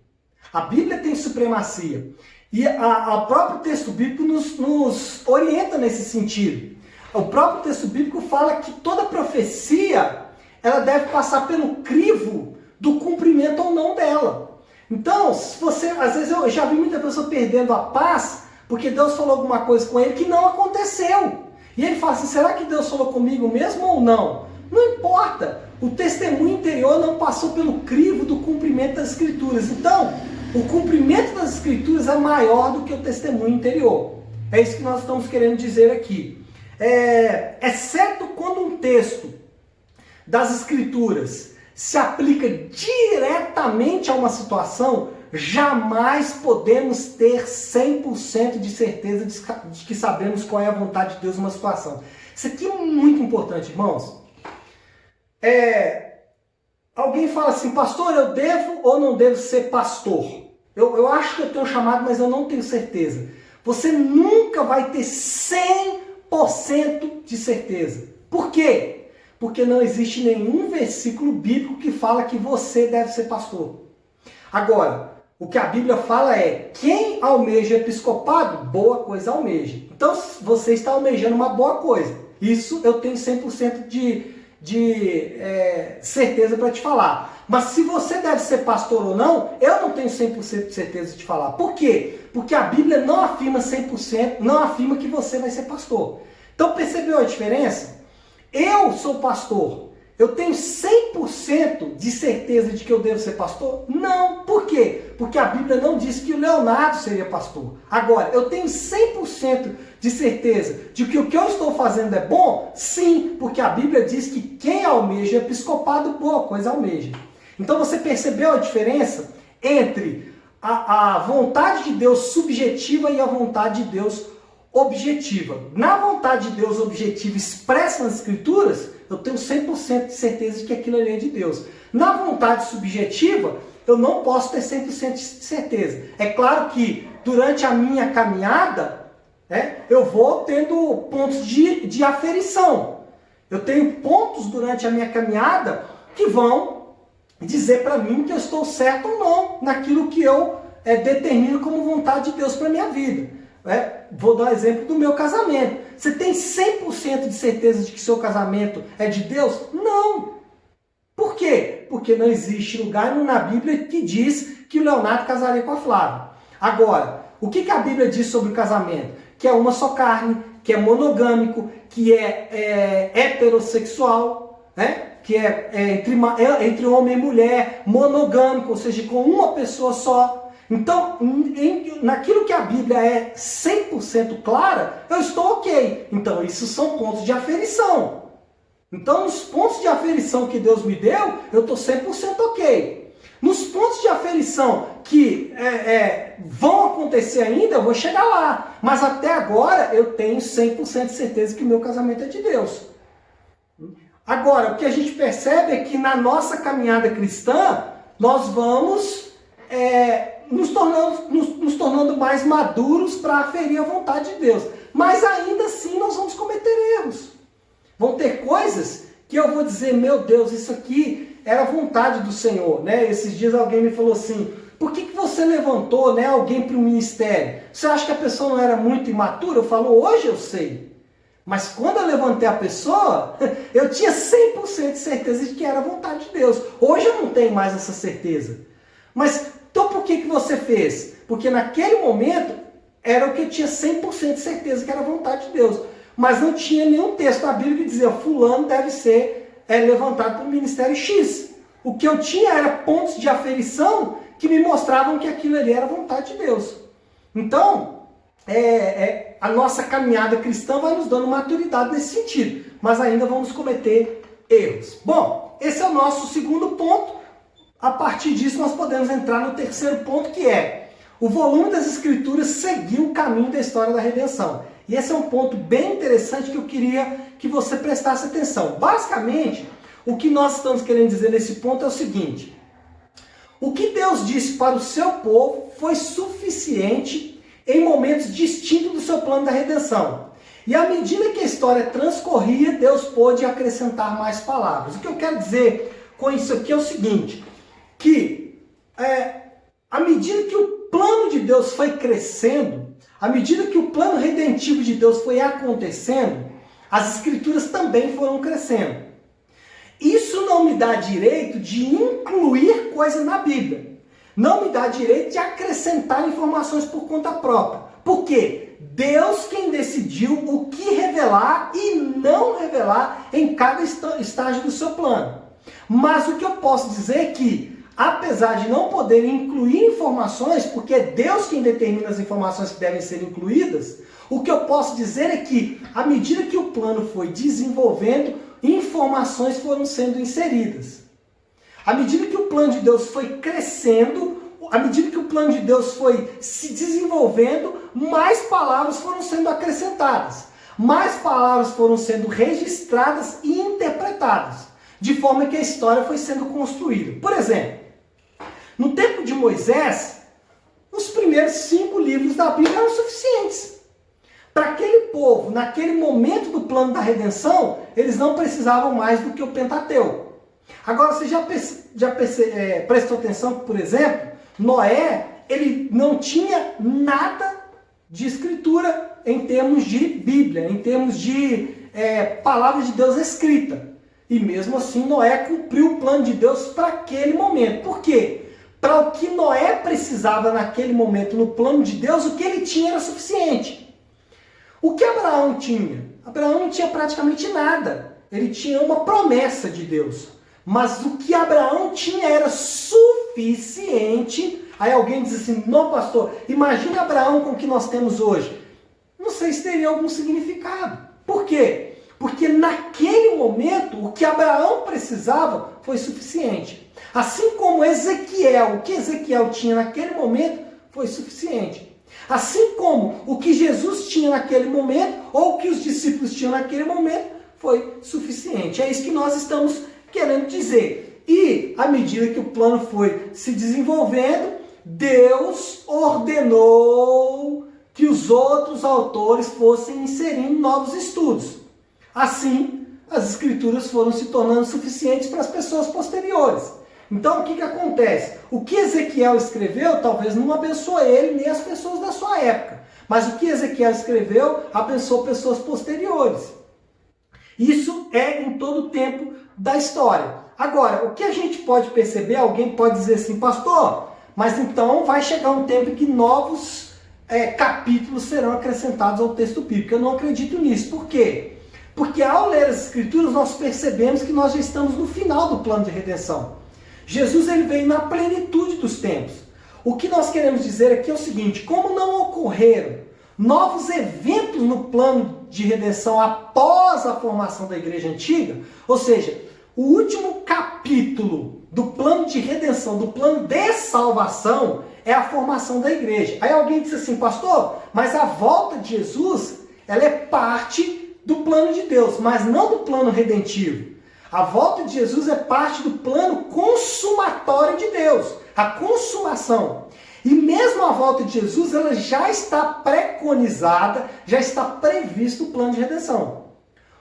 Speaker 1: A Bíblia tem supremacia. E o próprio texto bíblico nos orienta nesse sentido. O próprio texto bíblico fala que toda profecia ela deve passar pelo crivo do cumprimento ou não dela. Então, se você, às vezes eu já vi muita pessoa perdendo a paz porque Deus falou alguma coisa com ele que não aconteceu. E ele fala assim, será que Deus falou comigo mesmo ou não? Não importa. O testemunho interior não passou pelo crivo do cumprimento das Escrituras. Então, o cumprimento das Escrituras é maior do que o testemunho interior. É isso que nós estamos querendo dizer aqui. Exceto quando um texto das Escrituras se aplica diretamente a uma situação, jamais podemos ter 100% de certeza de que sabemos qual é a vontade de Deus numa situação. Isso aqui é muito importante, irmãos. Alguém fala assim, pastor, eu devo ou não devo ser pastor? Eu acho que eu tenho chamado, mas eu não tenho certeza. Você nunca vai ter 100% de certeza. Por quê? Porque não existe nenhum versículo bíblico que fala que você deve ser pastor. Agora, o que a Bíblia fala é, quem almeja episcopado, boa coisa almeja. Então, você está almejando uma boa coisa. Isso eu tenho 100% de certeza para te falar. Mas se você deve ser pastor ou não, eu não tenho 100% de certeza de te falar. Por quê? Porque a Bíblia não afirma 100%, não afirma que você vai ser pastor. Então, percebeu a diferença? Eu sou pastor. Eu tenho 100% de certeza de que eu devo ser pastor? Não. Por quê? Porque a Bíblia não diz que o Leonardo seria pastor. Agora, eu tenho 100% de certeza de que o que eu estou fazendo é bom? Sim, porque a Bíblia diz que quem almeja episcopado, boa coisa almeja. Então você percebeu a diferença entre a vontade de Deus subjetiva e a vontade de Deus objetiva. Na vontade de Deus objetiva expressa nas Escrituras, eu tenho 100% de certeza de que aquilo ali é de Deus. Na vontade subjetiva, eu não posso ter 100% de certeza. É claro que durante a minha caminhada, eu vou tendo pontos de aferição. Eu tenho pontos durante a minha caminhada que vão dizer para mim que eu estou certo ou não naquilo que eu determino como vontade de Deus para a minha vida. Vou dar um exemplo do meu casamento. Você tem 100% de certeza de que seu casamento é de Deus? Não. Por quê? Porque não existe lugar na Bíblia que diz que o Leonardo casaria com a Flávia. Agora, o que a Bíblia diz sobre o casamento? Que é uma só carne, que é monogâmico, que é heterossexual, que entre homem e mulher, monogâmico, ou seja, com uma pessoa só. Então, naquilo que a Bíblia é 100% clara, eu estou ok. Então, isso são pontos de aferição. Então, nos pontos de aferição que Deus me deu, eu estou 100% ok. Nos pontos de aferição que vão acontecer ainda, eu vou chegar lá. Mas até agora, eu tenho 100% de certeza que o meu casamento é de Deus. Agora, o que a gente percebe é que na nossa caminhada cristã, nós vamos nos tornando mais maduros para aferir a vontade de Deus. Mas ainda assim nós vamos cometer erros. Vão ter coisas que eu vou dizer, meu Deus, isso aqui era a vontade do Senhor. Esses dias alguém me falou assim, por que você levantou alguém para o ministério? Você acha que a pessoa não era muito imatura? Eu falo, hoje eu sei. Mas quando eu levantei a pessoa, eu tinha 100% de certeza de que era a vontade de Deus. Hoje eu não tenho mais essa certeza. Mas então por que você fez? Porque naquele momento era o que eu tinha 100% de certeza que era a vontade de Deus. Mas não tinha nenhum texto na Bíblia que dizia fulano deve ser levantado para o ministério X. O que eu tinha era pontos de aferição que me mostravam que aquilo ali era a vontade de Deus. Então, a nossa caminhada cristã vai nos dando maturidade nesse sentido. Mas ainda vamos cometer erros. Bom, esse é o nosso segundo ponto. A partir disso, nós podemos entrar no terceiro ponto, que é O volume das Escrituras seguiu o caminho da história da redenção. E esse é um ponto bem interessante que eu queria que você prestasse atenção. Basicamente, o que nós estamos querendo dizer nesse ponto é o seguinte: o que Deus disse para o seu povo foi suficiente em momentos distintos do seu plano da redenção. E à medida que a história transcorria, Deus pôde acrescentar mais palavras. O que eu quero dizer com isso aqui é o seguinte, que à medida que o plano de Deus foi crescendo, à medida que o plano redentivo de Deus foi acontecendo, as Escrituras também foram crescendo. Isso não me dá direito de incluir coisa na Bíblia. Não me dá direito de acrescentar informações por conta própria. Por quê? Deus quem decidiu o que revelar e não revelar em cada estágio do seu plano. Mas o que eu posso dizer é que, apesar de não poder incluir informações, porque é Deus quem determina as informações que devem ser incluídas, o que eu posso dizer é que, à medida que o plano foi desenvolvendo, informações foram sendo inseridas. À medida que o plano de Deus foi crescendo, à medida que o plano de Deus foi se desenvolvendo, mais palavras foram sendo acrescentadas. Mais palavras foram sendo registradas e interpretadas. De forma que a história foi sendo construída. Por exemplo, no tempo de Moisés, os primeiros 5 livros da Bíblia eram suficientes. Para aquele povo, naquele momento do plano da redenção, eles não precisavam mais do que o Pentateuco. Agora, você já prestou atenção que, por exemplo, Noé, ele não tinha nada de escritura em termos de Bíblia, em termos de palavra de Deus escrita. E mesmo assim, Noé cumpriu o plano de Deus para aquele momento. Por quê? Para o que Noé precisava naquele momento no plano de Deus, o que ele tinha era suficiente. O que Abraão tinha? Abraão não tinha praticamente nada. Ele tinha uma promessa de Deus. Mas o que Abraão tinha era suficiente. Aí alguém diz assim, não pastor, imagine Abraão com o que nós temos hoje. Não sei se teria algum significado. Por quê? Porque naquele momento, o que Abraão precisava foi suficiente. Assim como Ezequiel, o que Ezequiel tinha naquele momento foi suficiente. Assim como o que Jesus tinha naquele momento, ou o que os discípulos tinham naquele momento, foi suficiente. É isso que nós estamos querendo dizer. E, à medida que o plano foi se desenvolvendo, Deus ordenou que os outros autores fossem inserindo novos estudos. Assim, as escrituras foram se tornando suficientes para as pessoas posteriores. Então, o que acontece? O que Ezequiel escreveu talvez não abençoe ele nem as pessoas da sua época. Mas o que Ezequiel escreveu abençoou pessoas posteriores. Isso é em todo o tempo da história. Agora, o que a gente pode perceber, alguém pode dizer assim, pastor, mas então vai chegar um tempo em que novos capítulos serão acrescentados ao texto bíblico. Eu não acredito nisso. Por quê? Porque ao ler as escrituras nós percebemos que nós já estamos no final do plano de redenção. Jesus ele veio na plenitude dos tempos. O que nós queremos dizer aqui é o seguinte, como não ocorreram novos eventos no plano de redenção após a formação da igreja antiga, ou seja, o último capítulo do plano de redenção, do plano de salvação, é a formação da igreja. Aí alguém diz assim, pastor, mas a volta de Jesus, ela é parte do plano de Deus, mas não do plano redentivo. A volta de Jesus é parte do plano consumatório de Deus, a consumação. E mesmo a volta de Jesus, ela já está preconizada, já está previsto o plano de redenção.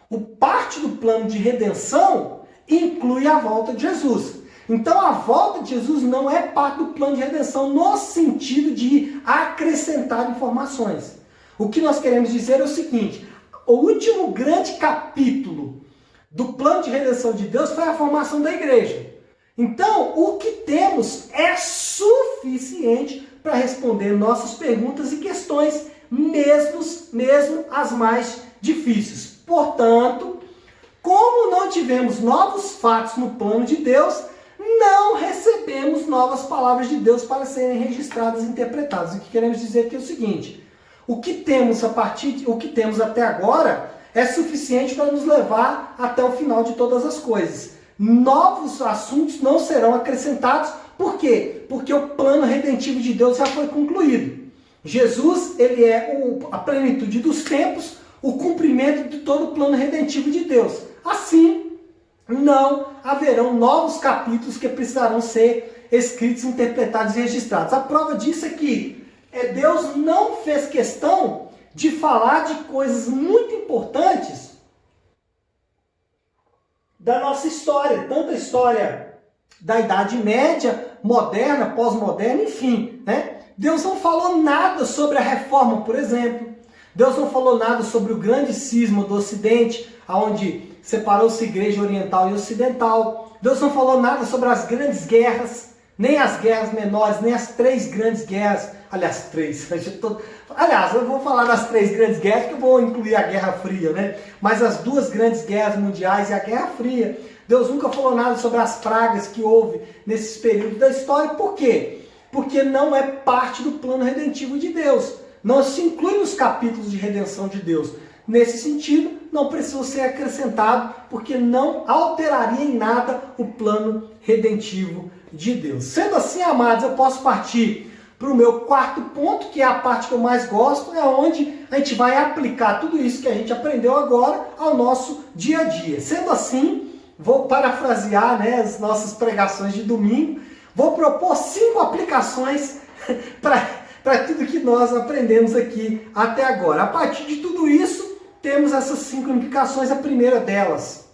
Speaker 1: O parte do plano de redenção inclui a volta de Jesus. Então a volta de Jesus não é parte do plano de redenção no sentido de acrescentar informações. O que nós queremos dizer é o seguinte, o último grande capítulo do plano de redenção de Deus foi a formação da igreja. Então, o que temos é suficiente para responder nossas perguntas e questões, mesmo as mais difíceis. Portanto, como não tivemos novos fatos no plano de Deus, não recebemos novas palavras de Deus para serem registradas e interpretadas. O que queremos dizer aqui é o seguinte, o que temos até agora é suficiente para nos levar até o final de todas as coisas. Novos assuntos não serão acrescentados Por quê? Porque o plano redentivo de Deus já foi concluído. Jesus, ele é a plenitude dos tempos, o cumprimento de todo o plano redentivo de Deus. Assim, não haverão novos capítulos que precisarão ser escritos, interpretados e registrados. A prova disso é que Deus não fez questão de falar de coisas muito importantes da nossa história, tanto a história da Idade Média, moderna, pós-moderna, enfim, né? Deus não falou nada sobre a Reforma, por exemplo. Deus não falou nada sobre o grande cisma do Ocidente, onde separou-se igreja oriental e ocidental. Deus não falou nada sobre as grandes guerras, nem as guerras menores, nem as 3 grandes guerras. Aliás, 3. Aliás, eu vou falar das 3 grandes guerras, que eu vou incluir a Guerra Fria, né? Mas as 2 grandes guerras mundiais e a Guerra Fria. Deus nunca falou nada sobre as pragas que houve nesses períodos da história. Por quê? Porque não é parte do plano redentivo de Deus. Não se inclui nos capítulos de redenção de Deus. Nesse sentido, não precisa ser acrescentado, porque não alteraria em nada o plano redentivo de Deus. Sendo assim, amados, eu posso partir para o meu 4º ponto, que é a parte que eu mais gosto, é onde a gente vai aplicar tudo isso que a gente aprendeu agora ao nosso dia a dia. Sendo assim, vou parafrasear, né, as nossas pregações de domingo, vou propor 5 aplicações para tudo que nós aprendemos aqui até agora. A partir de tudo isso, temos essas 5 implicações. A primeira delas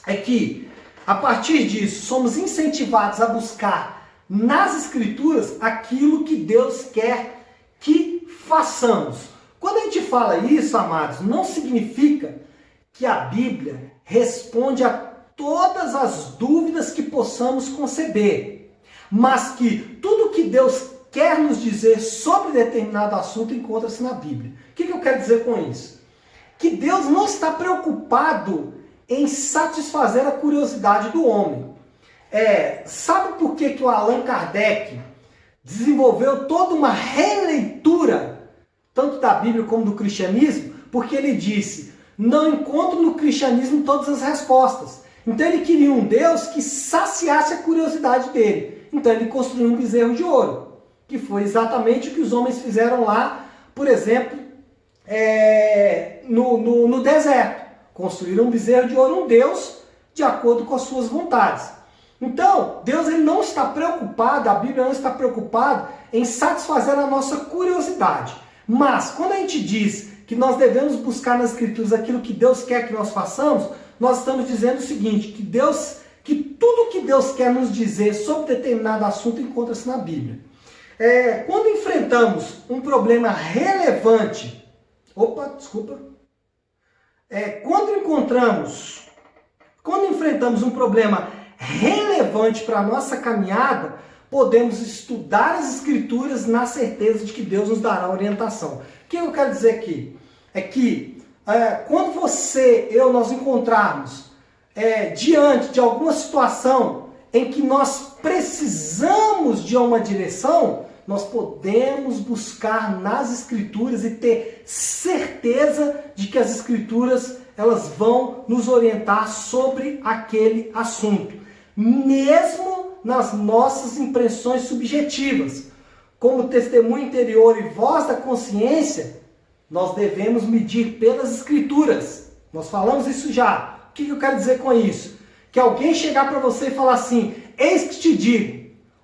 Speaker 1: é que, a partir disso, somos incentivados a buscar nas Escrituras aquilo que Deus quer que façamos. Quando a gente fala isso, amados, não significa que a Bíblia responde a todas as dúvidas que possamos conceber, mas que tudo que Deus quer nos dizer sobre determinado assunto encontra-se na Bíblia. O que eu quero dizer com isso? Que Deus não está preocupado em satisfazer a curiosidade do homem. Sabe por que o Allan Kardec desenvolveu toda uma releitura, tanto da Bíblia como do cristianismo? Porque ele disse, não encontro no cristianismo todas as respostas. Então ele queria um Deus que saciasse a curiosidade dele. Então ele construiu um bezerro de ouro, que foi exatamente o que os homens fizeram lá, por exemplo, no deserto. Construíram um bezerro de ouro, um Deus de acordo com as suas vontades. Então, Deus ele não está preocupado, a Bíblia não está preocupada em satisfazer a nossa curiosidade. Mas, quando a gente diz que nós devemos buscar nas Escrituras aquilo que Deus quer que nós façamos, nós estamos dizendo o seguinte, que tudo que Deus quer nos dizer sobre determinado assunto encontra-se na Bíblia. Quando enfrentamos um problema relevante, quando enfrentamos um problema relevante para a nossa caminhada, podemos estudar as Escrituras na certeza de que Deus nos dará orientação. O que eu quero dizer aqui? É que quando eu nos encontrarmos diante de alguma situação em que nós precisamos de uma direção, nós podemos buscar nas Escrituras e ter certeza de que as Escrituras elas vão nos orientar sobre aquele assunto, mesmo nas nossas impressões subjetivas. Como testemunho interior e voz da consciência, nós devemos medir pelas Escrituras. Nós falamos isso já. O que eu quero dizer com isso? Que alguém chegar para você e falar assim, eis que te digo.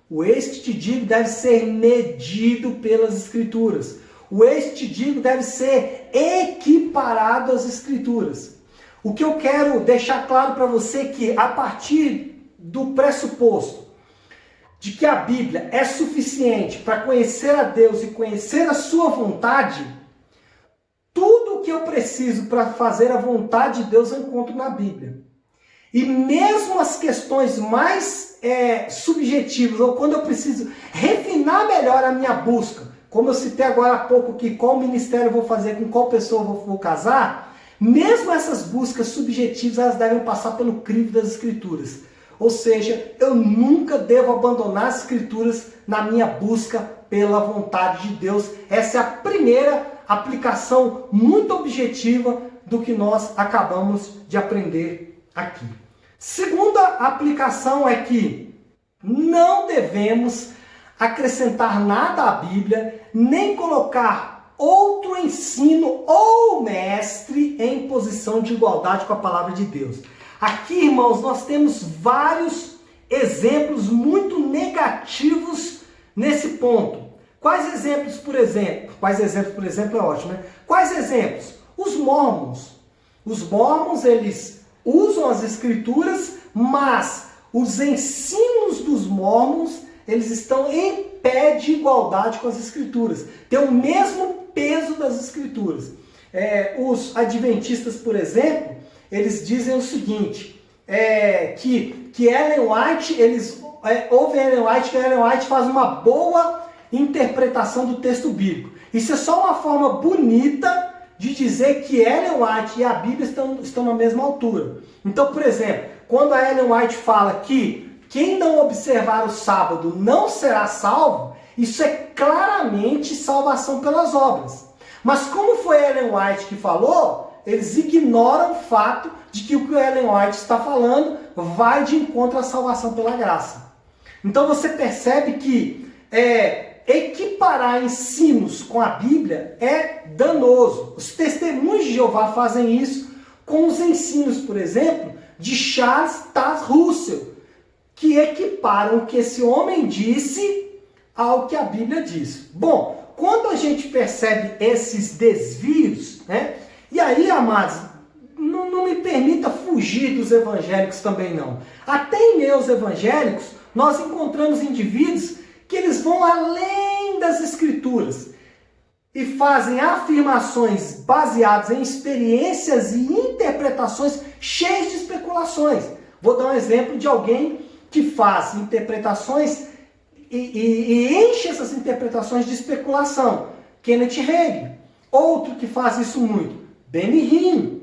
Speaker 1: O eis que te digo deve ser medido pelas Escrituras. O eis que te digo deve ser equiparado às Escrituras. O que eu quero deixar claro para você é que, a partir do pressuposto de que a Bíblia é suficiente para conhecer a Deus e conhecer a sua vontade, tudo o que eu preciso para fazer a vontade de Deus eu encontro na Bíblia. E mesmo as questões mais subjetivas, ou quando eu preciso refinar melhor a minha busca, como eu citei agora há pouco que qual ministério eu vou fazer, com qual pessoa eu vou casar, mesmo essas buscas subjetivas, elas devem passar pelo crivo das Escrituras. Ou seja, eu nunca devo abandonar as Escrituras na minha busca pela vontade de Deus. Essa é a primeira aplicação muito objetiva do que nós acabamos de aprender aqui. Segunda aplicação é que Não devemos acrescentar nada à Bíblia, nem colocar outro ensino ou mestre em posição de igualdade com a palavra de Deus. Aqui, irmãos, nós temos vários exemplos muito negativos nesse ponto. Quais exemplos, por exemplo? É ótimo, né? Quais exemplos? Os mormons. Os mormons, eles usam as escrituras, mas os ensinos dos mormons, eles estão em pé de igualdade com as escrituras. Tem o mesmo peso das escrituras. Os adventistas, por exemplo, eles dizem o seguinte, que Ellen White, ouvem Ellen White, que Ellen White faz uma boa interpretação do texto bíblico. Isso é só uma forma bonita de dizer que Ellen White e a Bíblia estão na mesma altura. Então, por exemplo, quando a Ellen White fala que quem não observar o sábado não será salvo, isso é claramente salvação pelas obras. Mas como foi Ellen White que falou, eles ignoram o fato de que o que Ellen White está falando vai de encontro à salvação pela graça. Então você percebe que equiparar ensinos com a Bíblia é danoso. Os testemunhos de Jeová fazem isso com os ensinos, por exemplo, de Charles Taze Russell, que equiparam o que esse homem disse ao que a Bíblia diz. Bom, quando a gente percebe esses desvios, né? E aí, amados, não me permita fugir dos evangélicos também não. Até em meus evangélicos, nós encontramos indivíduos que eles vão além das escrituras e fazem afirmações baseadas em experiências e interpretações cheias de especulações. Vou dar um exemplo de alguém que faz interpretações e enche essas interpretações de especulação. Kenneth Hagin. Outro que faz isso muito, Benny Hinn.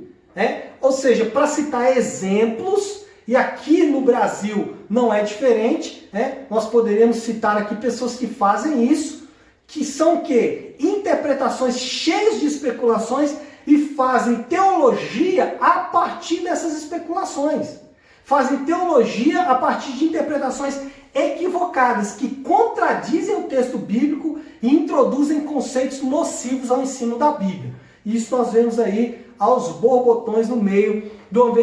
Speaker 1: Ou seja, para citar exemplos, e aqui no Brasil não é diferente, nós poderíamos citar aqui pessoas que fazem isso, que são o quê? Interpretações cheias de especulações e fazem teologia a partir dessas especulações. Fazem teologia a partir de interpretações equivocadas, que contradizem o texto bíblico e introduzem conceitos nocivos ao ensino da Bíblia. Isso nós vemos aí aos borbotões no meio do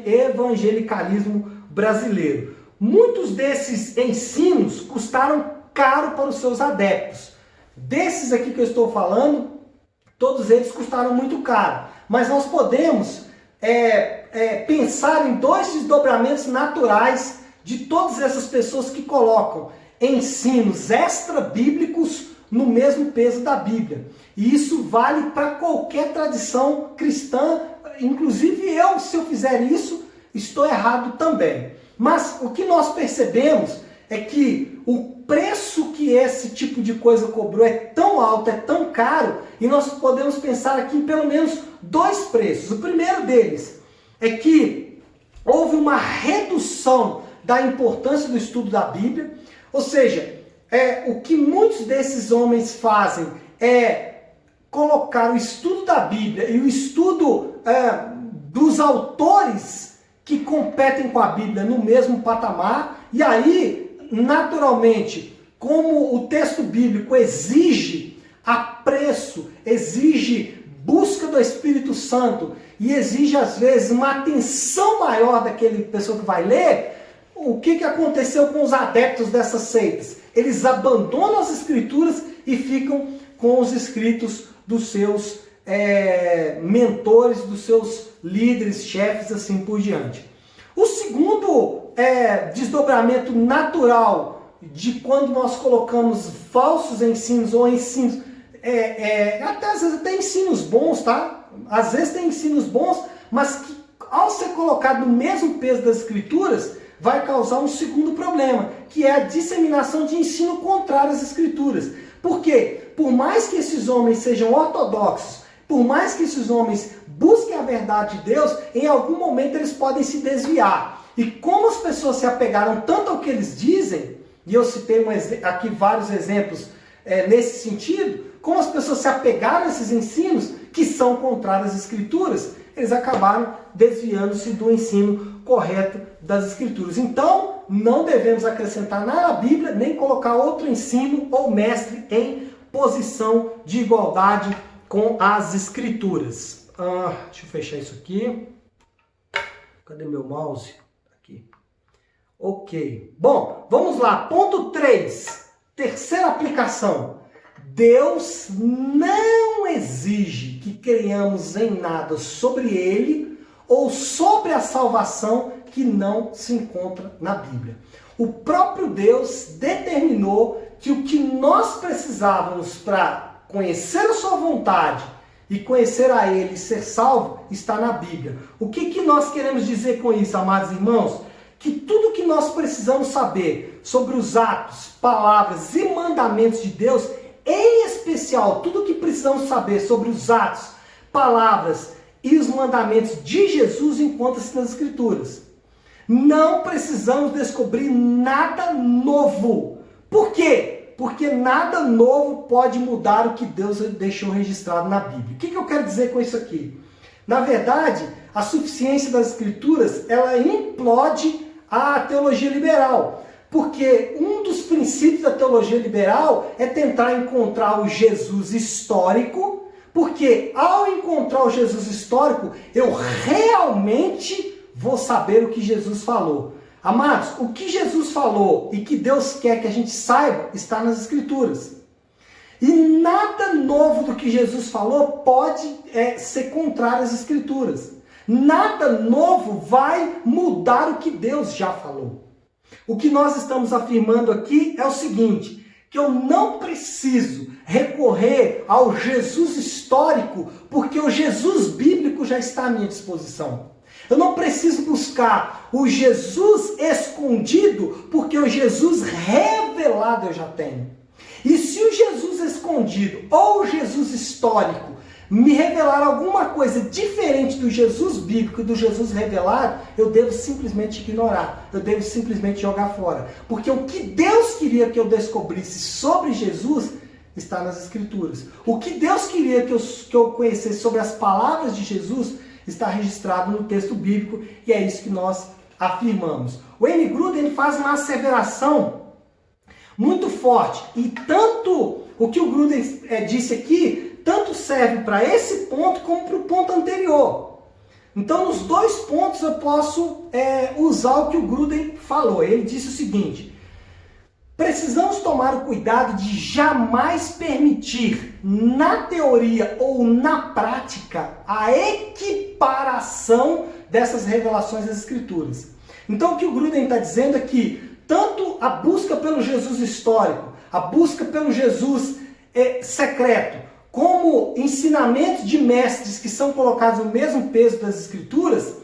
Speaker 1: evangelicalismo brasileiro. Muitos desses ensinos custaram caro para os seus adeptos. Desses aqui que eu estou falando, todos eles custaram muito caro. Mas nós podemos pensar em dois desdobramentos naturais de todas essas pessoas que colocam ensinos extra-bíblicos no mesmo peso da Bíblia. E isso vale para qualquer tradição cristã, inclusive eu, se eu fizer isso, estou errado também. Mas o que nós percebemos é que o preço que esse tipo de coisa cobrou é tão alto, é tão caro, e nós podemos pensar aqui em pelo menos dois preços. O primeiro deles é que houve uma redução da importância do estudo da Bíblia, ou seja, o que muitos desses homens fazem é colocar o estudo da Bíblia e o estudo dos autores que competem com a Bíblia no mesmo patamar, e aí, naturalmente, como o texto bíblico exige apreço, exige busca do Espírito Santo e exige às vezes uma atenção maior daquele pessoa que vai ler, o que aconteceu com os adeptos dessas seitas? Eles abandonam as escrituras e ficam com os escritos dos seus mentores, dos seus líderes, chefes, assim por diante. O segundo desdobramento natural de quando nós colocamos falsos ensinos ou ensinos, às vezes até ensinos bons, tá? Às vezes tem ensinos bons, mas que ao ser colocado no mesmo peso das escrituras, vai causar um segundo problema, que é a disseminação de ensino contrário às escrituras. Por quê? Por mais que esses homens sejam ortodoxos, por mais que esses homens busquem a verdade de Deus, em algum momento eles podem se desviar. E como as pessoas se apegaram tanto ao que eles dizem, e eu citei aqui vários exemplos nesse sentido, como as pessoas se apegaram a esses ensinos que são contrários às escrituras, eles acabaram desviando-se do ensino correto das escrituras. Então, não devemos acrescentar nada à Bíblia, nem colocar outro ensino ou mestre em posição de igualdade com as Escrituras. Deixa eu fechar isso aqui. Cadê meu mouse? Aqui. Ok. Bom, vamos lá. Ponto 3. Terceira aplicação. Deus não exige que creiamos em nada sobre Ele ou sobre a salvação que não se encontra na Bíblia. O próprio Deus determinou que o que nós precisávamos para conhecer a sua vontade e conhecer a Ele e ser salvo está na Bíblia. O que nós queremos dizer com isso, amados irmãos? Que tudo que nós precisamos saber sobre os atos, palavras e mandamentos de Deus, em especial, tudo que precisamos saber sobre os atos, palavras e os mandamentos de Jesus encontra-se nas Escrituras. Não precisamos descobrir nada novo. Por quê? Porque nada novo pode mudar o que Deus deixou registrado na Bíblia. O que eu quero dizer com isso aqui? Na verdade, a suficiência das Escrituras, ela implode a teologia liberal. Porque um dos princípios da teologia liberal é tentar encontrar o Jesus histórico, porque ao encontrar o Jesus histórico, eu realmente vou saber o que Jesus falou. Amados, o que Jesus falou e que Deus quer que a gente saiba está nas Escrituras. E nada novo do que Jesus falou pode ser contrário às Escrituras. Nada novo vai mudar o que Deus já falou. O que nós estamos afirmando aqui é o seguinte, que eu não preciso recorrer ao Jesus histórico, porque o Jesus bíblico já está à minha disposição. Eu não preciso buscar o Jesus escondido, porque o Jesus revelado eu já tenho. E se o Jesus escondido ou o Jesus histórico me revelar alguma coisa diferente do Jesus bíblico e do Jesus revelado, eu devo simplesmente ignorar, eu devo simplesmente jogar fora. Porque o que Deus queria que eu descobrisse sobre Jesus está nas Escrituras. O que Deus queria que eu conhecesse sobre as palavras de Jesus está registrado no texto bíblico, e é isso que nós afirmamos. O Wayne Grudem faz uma asseveração muito forte, e tanto o que o Grudem disse aqui, tanto serve para esse ponto como para o ponto anterior. Então, nos dois pontos eu posso usar o que o Grudem falou. Ele disse o seguinte: precisamos tomar o cuidado de jamais permitir, na teoria ou na prática, a equiparação dessas revelações das Escrituras. Então, o que o Grudem está dizendo é que tanto a busca pelo Jesus histórico, a busca pelo Jesus secreto, como ensinamentos de mestres que são colocados no mesmo peso das Escrituras,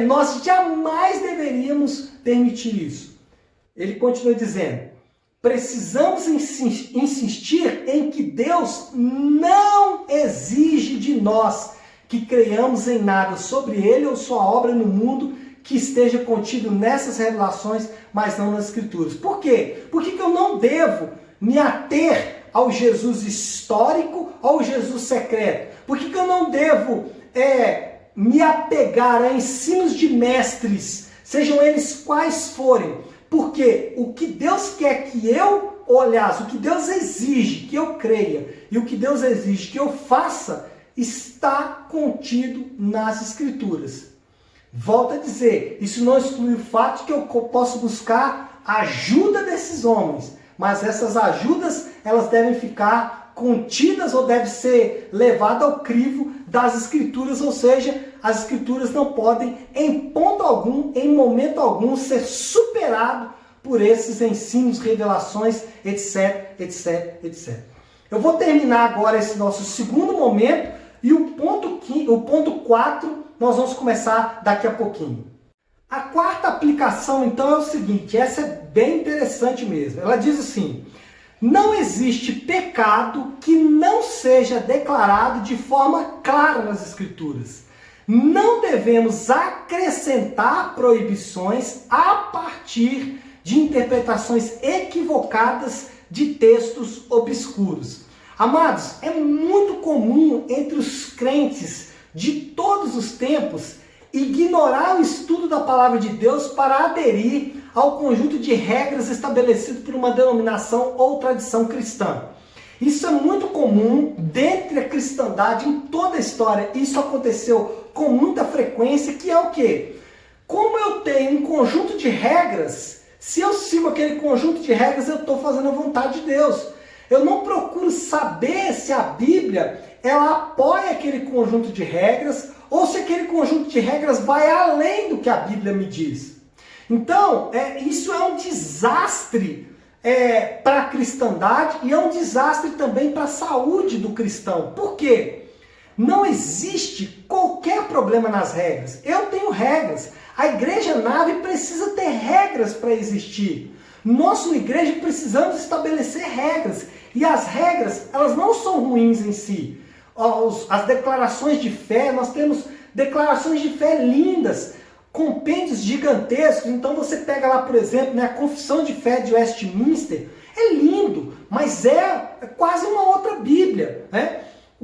Speaker 1: nós jamais deveríamos permitir isso. Ele continua dizendo: precisamos insistir em que Deus não exige de nós que creiamos em nada sobre Ele ou sua obra no mundo que esteja contido nessas revelações, mas não nas Escrituras. Por quê? Por que eu não devo me ater ao Jesus histórico, ao Jesus secreto? Por que eu não devo me apegar a ensinos de mestres, sejam eles quais forem? Porque o que Deus quer que eu, ou aliás, o que Deus exige que eu creia e o que Deus exige que eu faça está contido nas Escrituras. Volto a dizer, isso não exclui o fato de que eu posso buscar a ajuda desses homens, mas essas ajudas, elas devem ficar contidas ou devem ser levadas ao crivo das Escrituras, ou seja, as Escrituras não podem, em ponto algum, em momento algum, ser superado por esses ensinos, revelações, etc, etc, etc. Eu vou terminar agora esse nosso segundo momento e o ponto 4 nós vamos começar daqui a pouquinho. A quarta aplicação, então, é o seguinte, essa é bem interessante mesmo. Ela diz assim: não existe pecado que não seja declarado de forma clara nas Escrituras. Não devemos acrescentar proibições a partir de interpretações equivocadas de textos obscuros. Amados, é muito comum entre os crentes de todos os tempos ignorar o estudo da palavra de Deus para aderir ao conjunto de regras estabelecido por uma denominação ou tradição cristã. Isso é muito comum dentre a cristandade em toda a história. Isso aconteceu com muita frequência, que é o quê? Como eu tenho um conjunto de regras, se eu sigo aquele conjunto de regras, eu estou fazendo a vontade de Deus. Eu não procuro saber se a Bíblia ela apoia aquele conjunto de regras ou se aquele conjunto de regras vai além do que a Bíblia me diz. Então, isso é um desastre para a cristandade e é um desastre também para a saúde do cristão. Por quê? Não existe qualquer problema nas regras. Eu tenho regras. A igreja nave precisa ter regras para existir. Nós, como igreja, precisamos estabelecer regras. E as regras, elas não são ruins em si. As declarações de fé, nós temos declarações de fé lindas, compêndios gigantescos. Então você pega lá, por exemplo, a Confissão de Fé de Westminster. É lindo, mas é quase uma outra Bíblia, né?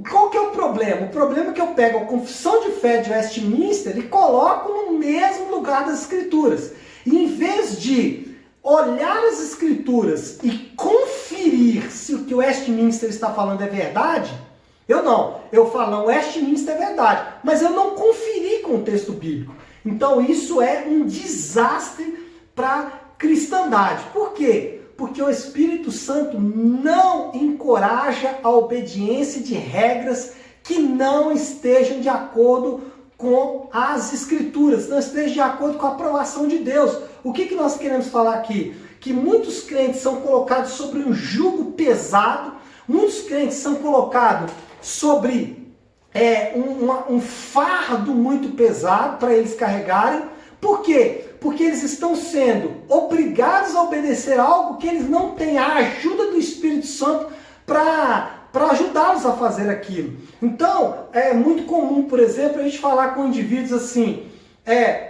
Speaker 1: Qual que é o problema? O problema é que eu pego a Confissão de Fé de Westminster e coloco no mesmo lugar das Escrituras. E em vez de olhar as Escrituras e conferir se o que o Westminster está falando é verdade, eu falo, não, Westminster é verdade, mas eu não conferi com o texto bíblico. Então isso é um desastre para a cristandade. Por quê? Porque o Espírito Santo não encoraja a obediência de regras que não estejam de acordo com as Escrituras, não estejam de acordo com a aprovação de Deus. O que nós queremos falar aqui? Que muitos crentes são colocados sobre um jugo pesado, muitos crentes são colocados sobre um fardo muito pesado para eles carregarem. Por quê? Porque eles estão sendo obrigados a obedecer algo que eles não têm a ajuda do Espírito Santo para ajudá-los a fazer aquilo. Então, é muito comum, por exemplo, a gente falar com indivíduos assim,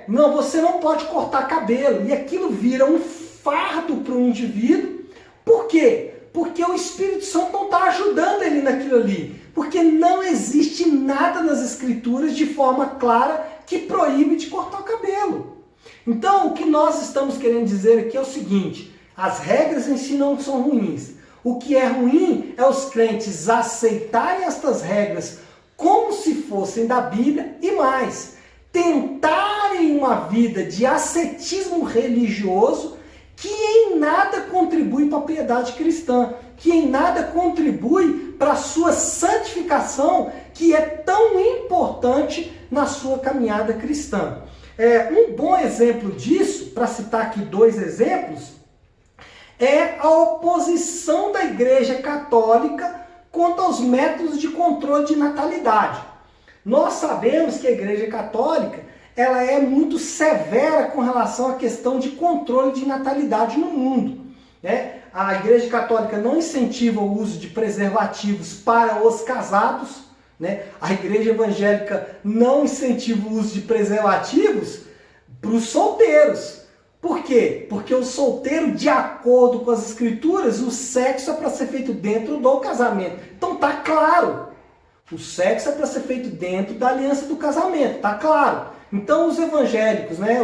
Speaker 1: não, você não pode cortar cabelo, e aquilo vira um fardo para o indivíduo. Por quê? Porque o Espírito Santo não está ajudando ele naquilo ali. Porque não existe nada nas Escrituras de forma clara que proíbe de cortar o cabelo. Então, o que nós estamos querendo dizer aqui é o seguinte: as regras em si não são ruins. O que é ruim é os crentes aceitarem estas regras como se fossem da Bíblia e mais, tentarem uma vida de ascetismo religioso que em nada contribui para a piedade cristã, que em nada contribui para a sua santificação, que é tão importante na sua caminhada cristã. Um bom exemplo disso, para citar aqui 2 exemplos, é a oposição da Igreja Católica quanto aos métodos de controle de natalidade. Nós sabemos que a Igreja Católica ela é muito severa com relação à questão de controle de natalidade no mundo, né? A Igreja Católica não incentiva o uso de preservativos para os casados, né? A Igreja Evangélica não incentiva o uso de preservativos para os solteiros. Por quê? Porque o solteiro, de acordo com as Escrituras, o sexo é para ser feito dentro do casamento. Então tá claro, o sexo é para ser feito dentro da aliança do casamento, tá claro. Então os evangélicos, né,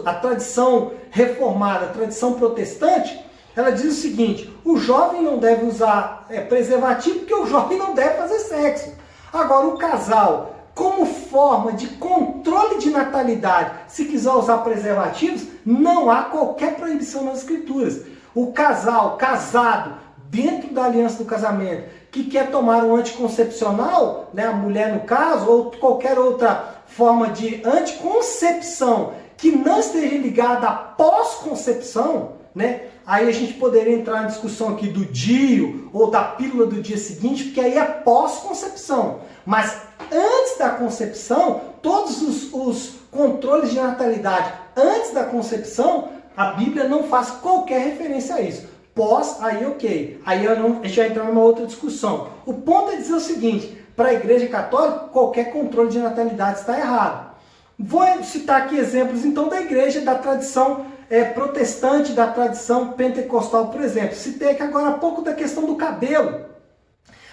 Speaker 1: a tradição reformada, a tradição protestante, ela diz o seguinte: o jovem não deve usar preservativo porque o jovem não deve fazer sexo. Agora o casal, como forma de controle de natalidade, se quiser usar preservativos, não há qualquer proibição nas Escrituras. O casal casado dentro da aliança do casamento, que quer tomar um anticoncepcional, né, a mulher no caso, ou qualquer outra forma de anticoncepção que não esteja ligada à pós-concepção, né? Aí a gente poderia entrar na discussão aqui do DIU ou da pílula do dia seguinte, porque aí é pós-concepção. Mas antes da concepção, todos os controles de natalidade antes da concepção, a Bíblia não faz qualquer referência a isso. Pós, aí ok. Aí a gente vai entrar numa outra discussão. O ponto é dizer o seguinte: para a Igreja Católica, qualquer controle de natalidade está errado. Vou citar aqui exemplos então da igreja, da tradição protestante, da tradição pentecostal, por exemplo. Citei aqui agora há pouco da questão do cabelo.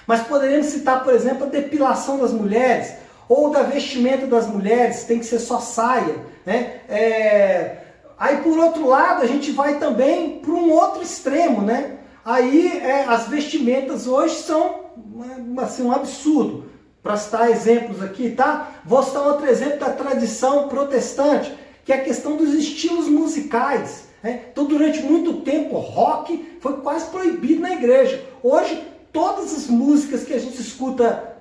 Speaker 1: Mas poderíamos citar, por exemplo, a depilação das mulheres, ou da vestimenta das mulheres, tem que ser só saia, né? Aí, por outro lado, a gente vai também para um outro extremo, né? Aí, as vestimentas hoje são assim, um absurdo. Para citar exemplos aqui, tá? Vou citar outro exemplo da tradição protestante, que é a questão dos estilos musicais. Né? Então, durante muito tempo, rock foi quase proibido na igreja. Hoje, todas as músicas que a gente escuta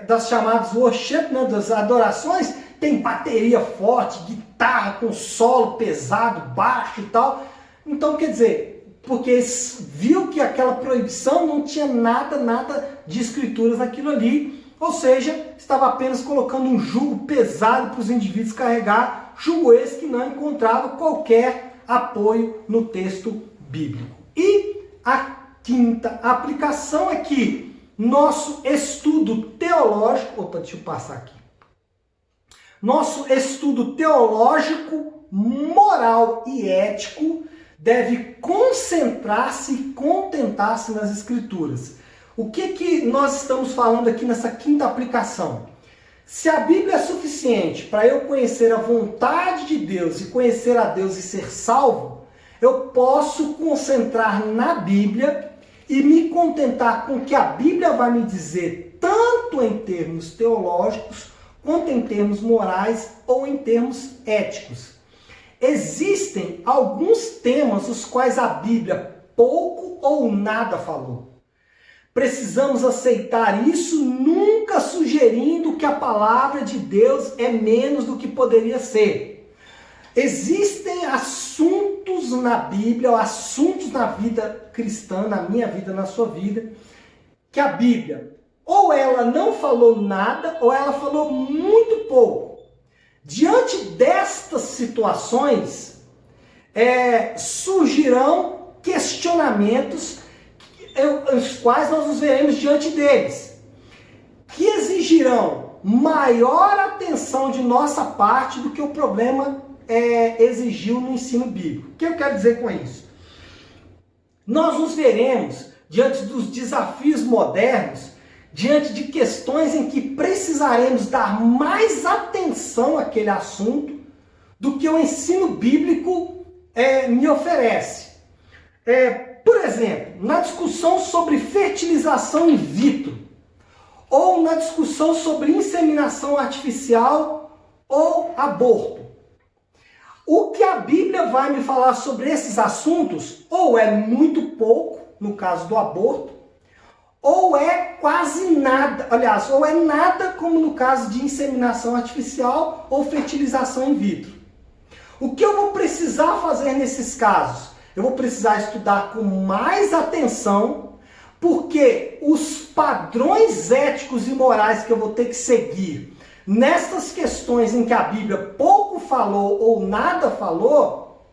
Speaker 1: das chamadas worship, né, das adorações, tem bateria forte, guitarra com solo pesado, baixo e tal. Então, quer dizer, porque viu que aquela proibição não tinha nada de escrituras naquilo ali, ou seja, estava apenas colocando um jugo pesado para os indivíduos carregar, jugo esse que não encontrava qualquer apoio no texto bíblico. E a quinta aplicação é que nosso estudo teológico, deixa eu passar aqui. Nosso estudo teológico, moral e ético deve concentrar-se e contentar-se nas Escrituras. O que nós estamos falando aqui nessa quinta aplicação? Se a Bíblia é suficiente para eu conhecer a vontade de Deus e conhecer a Deus e ser salvo, eu posso concentrar na Bíblia e me contentar com o que a Bíblia vai me dizer, tanto em termos teológicos, quanto em termos morais ou em termos éticos. Existem alguns temas os quais a Bíblia pouco ou nada falou. Precisamos aceitar isso, nunca sugerindo que a palavra de Deus é menos do que poderia ser. Existem assuntos na Bíblia, ou assuntos na vida cristã, na minha vida, na sua vida, que a Bíblia, ou ela não falou nada, ou ela falou muito pouco. Diante destas situações, surgirão questionamentos, os quais nós nos veremos diante deles, que exigirão maior atenção de nossa parte do que o problema exigiu no ensino bíblico. O que eu quero dizer com isso? Nós nos veremos diante dos desafios modernos, diante de questões em que precisaremos dar mais atenção àquele assunto do que o ensino bíblico me oferece. Por exemplo, na discussão sobre fertilização in vitro, ou na discussão sobre inseminação artificial ou aborto. O que a Bíblia vai me falar sobre esses assuntos, ou é muito pouco, no caso do aborto, ou é quase nada, aliás, ou é nada como no caso de inseminação artificial ou fertilização in vitro. O que eu vou precisar fazer nesses casos? Eu vou precisar estudar com mais atenção, porque os padrões éticos e morais que eu vou ter que seguir nessas questões em que a Bíblia pouco falou ou nada falou,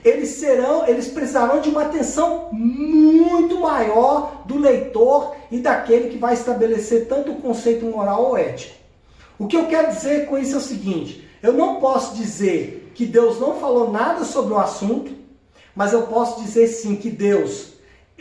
Speaker 1: eles precisarão de uma atenção muito maior do leitor e daquele que vai estabelecer tanto o conceito moral ou ético. O que eu quero dizer com isso é o seguinte: eu não posso dizer que Deus não falou nada sobre o assunto, mas eu posso dizer sim que Deus,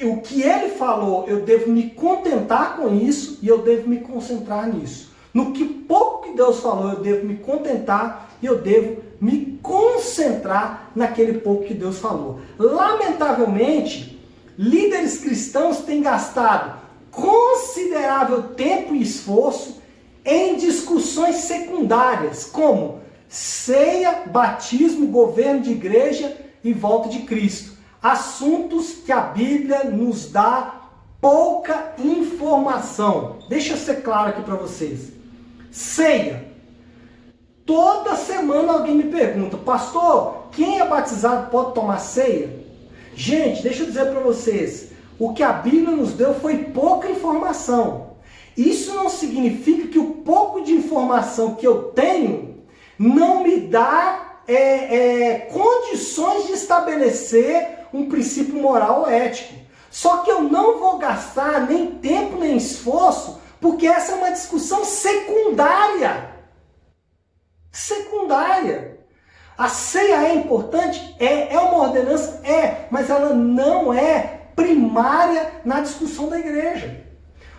Speaker 1: o que Ele falou, eu devo me contentar com isso e eu devo me concentrar nisso. No que pouco que Deus falou, eu devo me contentar e eu devo me concentrar naquele pouco que Deus falou. Lamentavelmente, líderes cristãos têm gastado considerável tempo e esforço em discussões secundárias, como ceia, batismo, governo de igreja e volta de Cristo. Assuntos que a Bíblia nos dá pouca informação. Deixa eu ser claro aqui para vocês. Ceia. Toda semana alguém me pergunta: pastor, quem é batizado pode tomar ceia? Gente, deixa eu dizer para vocês, o que a Bíblia nos deu foi pouca informação. Isso não significa que o pouco de informação que eu tenho não me dá condições de estabelecer um princípio moral ou ético. Só que eu não vou gastar nem tempo nem esforço, porque essa é uma discussão secundária. Secundária. A ceia é importante? É uma ordenança? Mas ela não é primária na discussão da igreja.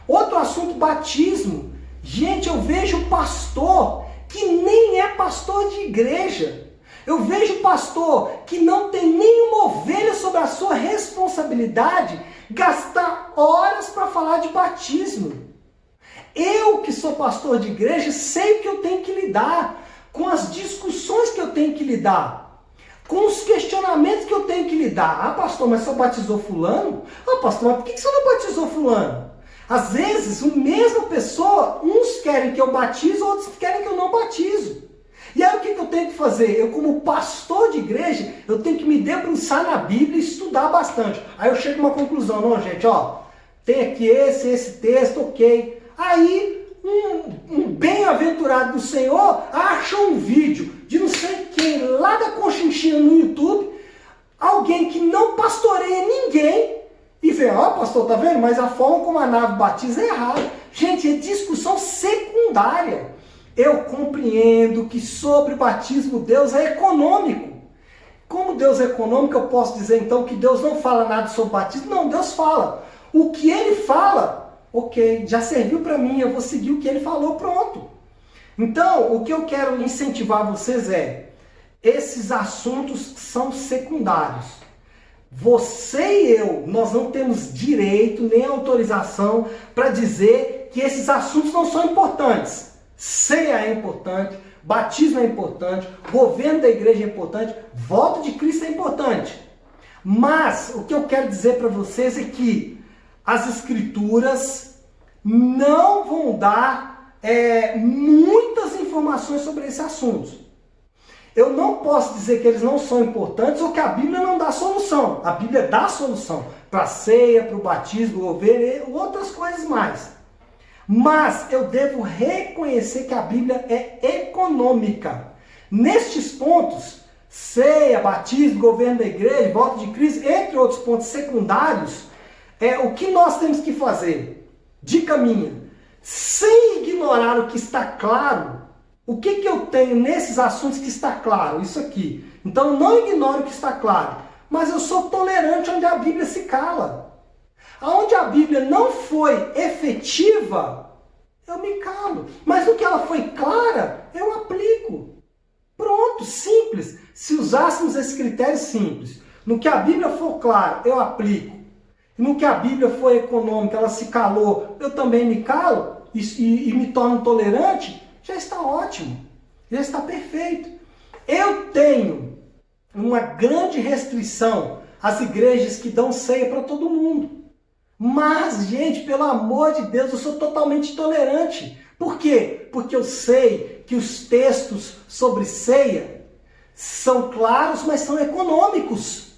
Speaker 1: Outro assunto, batismo. Gente, eu vejo pastor que nem é pastor de igreja, Eu vejo pastor que não tem nenhuma ovelha sobre a sua responsabilidade gastar horas para falar de batismo. Eu que sou pastor de igreja sei que eu tenho que lidar com as discussões que eu tenho que lidar, com os questionamentos que eu tenho que lidar. Ah, pastor, mas você batizou fulano? Ah, pastor, mas por que você não batizou fulano? Às vezes, a mesma pessoa, uns querem que eu batize, outros querem que eu não batizo. E aí o que eu tenho que fazer? Eu, como pastor de igreja, eu tenho que me debruçar na Bíblia e estudar bastante. Aí eu chego a uma conclusão, não, gente, ó, tem aqui esse texto, ok. Aí, um bem-aventurado do Senhor acha um vídeo de não sei quem, lá da Conchinchina no YouTube, alguém que não pastoreia ninguém, e vê, ó, pastor, tá vendo? Mas a forma como a nave batiza é errada. Gente, é discussão secundária. Eu compreendo que sobre o batismo Deus é econômico. Como Deus é econômico, eu posso dizer então que Deus não fala nada sobre batismo? Não, Deus fala. O que Ele fala, ok, já serviu para mim, eu vou seguir o que Ele falou, pronto. Então, o que eu quero incentivar vocês é, esses assuntos são secundários. Você e eu, nós não temos direito nem autorização para dizer que esses assuntos não são importantes. Ceia é importante, batismo é importante, governo da igreja é importante, voto de Cristo é importante. Mas o que eu quero dizer para vocês é que as Escrituras não vão dar muitas informações sobre esses assuntos. Eu não posso dizer que eles não são importantes ou que a Bíblia não dá solução. A Bíblia dá solução para a ceia, para o batismo, governo e outras coisas mais. Mas eu devo reconhecer que a Bíblia é econômica. Nestes pontos, ceia, batismo, governo da igreja, voto de Cristo, entre outros pontos secundários, o que nós temos que fazer? Dica minha, sem ignorar o que está claro, o que eu tenho nesses assuntos que está claro? Isso aqui. Então eu não ignoro o que está claro, mas eu sou tolerante onde a Bíblia se cala. Aonde a Bíblia não foi efetiva, eu me calo. Mas no que ela foi clara, eu aplico. Pronto, simples. Se usássemos esse critério simples, no que a Bíblia for clara, eu aplico. No que a Bíblia for econômica, ela se calou, eu também me calo e me torno tolerante, já está ótimo. Já está perfeito. Eu tenho uma grande restrição às igrejas que dão ceia para todo mundo. Mas, gente, pelo amor de Deus, eu sou totalmente tolerante. Por quê? Porque eu sei que os textos sobre ceia são claros, mas são econômicos.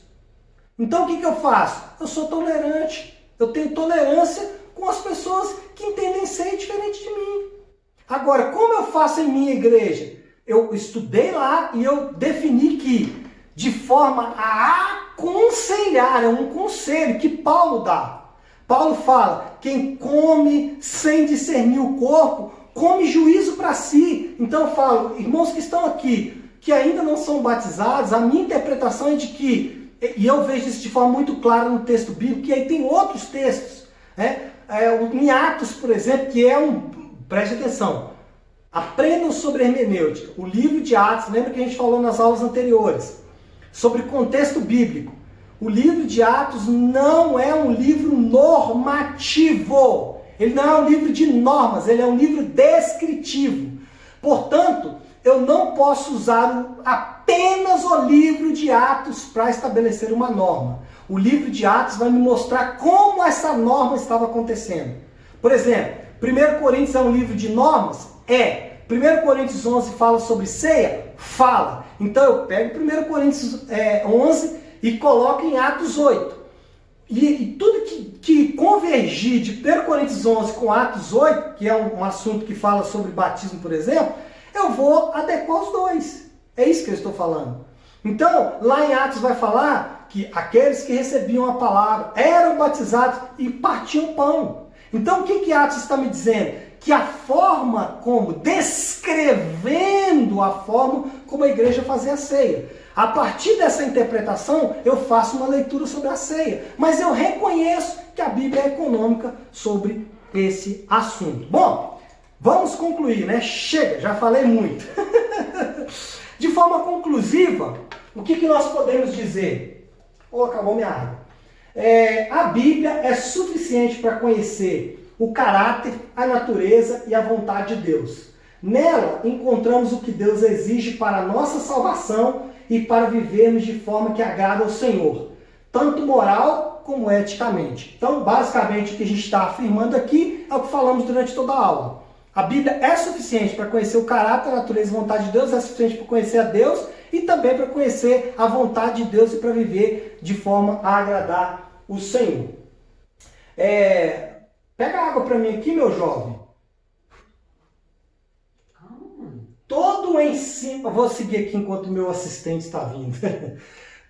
Speaker 1: Então, o que eu faço? Eu sou tolerante. Eu tenho tolerância com as pessoas que entendem ceia diferente de mim. Agora, como eu faço em minha igreja? Eu estudei lá e eu defini que, de forma a aconselhar, é um conselho que Paulo dá. Paulo fala, quem come sem discernir o corpo, come juízo para si. Então eu falo, irmãos que estão aqui, que ainda não são batizados, a minha interpretação é de que, e eu vejo isso de forma muito clara no texto bíblico, que aí tem outros textos, em Atos, por exemplo, que preste atenção, aprendam sobre hermenêutica, o livro de Atos, lembra que a gente falou nas aulas anteriores, sobre contexto bíblico. O livro de Atos não é um livro normativo. Ele não é um livro de normas, ele é um livro descritivo. Portanto, eu não posso usar apenas o livro de Atos para estabelecer uma norma. O livro de Atos vai me mostrar como essa norma estava acontecendo. Por exemplo, 1 Coríntios é um livro de normas? É. 1 Coríntios 11 fala sobre ceia? Fala. Então eu pego 1 Coríntios 11 e coloco em Atos 8. E tudo que convergir de 1 Coríntios 11 com Atos 8, que é um assunto que fala sobre batismo, por exemplo, eu vou adequar os dois. É isso que eu estou falando. Então, lá em Atos vai falar que aqueles que recebiam a palavra eram batizados e partiam pão. Então, o que Atos está me dizendo? Que a forma como, descrevendo a forma como a igreja fazia a ceia. A partir dessa interpretação, eu faço uma leitura sobre a ceia. Mas eu reconheço que a Bíblia é econômica sobre esse assunto. Bom, vamos concluir, né? Chega, já falei muito. De forma conclusiva, o que nós podemos dizer? Oh, acabou minha água. A Bíblia é suficiente para conhecer o caráter, a natureza e a vontade de Deus. Nela encontramos o que Deus exige para a nossa salvação e para vivermos de forma que agrada ao Senhor, tanto moral como eticamente. Então, basicamente, o que a gente está afirmando aqui é o que falamos durante toda a aula. A Bíblia é suficiente para conhecer o caráter, a natureza e a vontade de Deus, é suficiente para conhecer a Deus e também para conhecer a vontade de Deus e para viver de forma a agradar o Senhor. Pega água para mim aqui, meu jovem. Todo o ensino... Eu vou seguir aqui enquanto o meu assistente está vindo.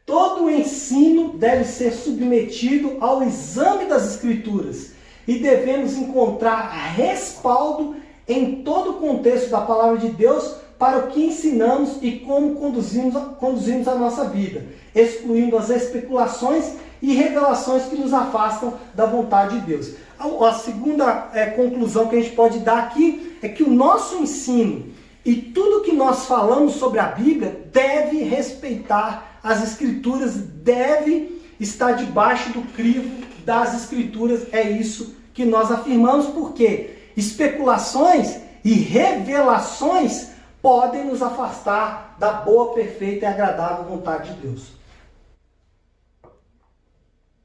Speaker 1: Todo o ensino deve ser submetido ao exame das Escrituras e devemos encontrar respaldo em todo o contexto da palavra de Deus para o que ensinamos e como conduzimos a nossa vida, excluindo as especulações e revelações que nos afastam da vontade de Deus. A segunda conclusão que a gente pode dar aqui é que o nosso ensino e tudo que nós falamos sobre a Bíblia deve respeitar as Escrituras, deve estar debaixo do crivo das Escrituras. É isso que nós afirmamos, porque especulações e revelações podem nos afastar da boa, perfeita e agradável vontade de Deus.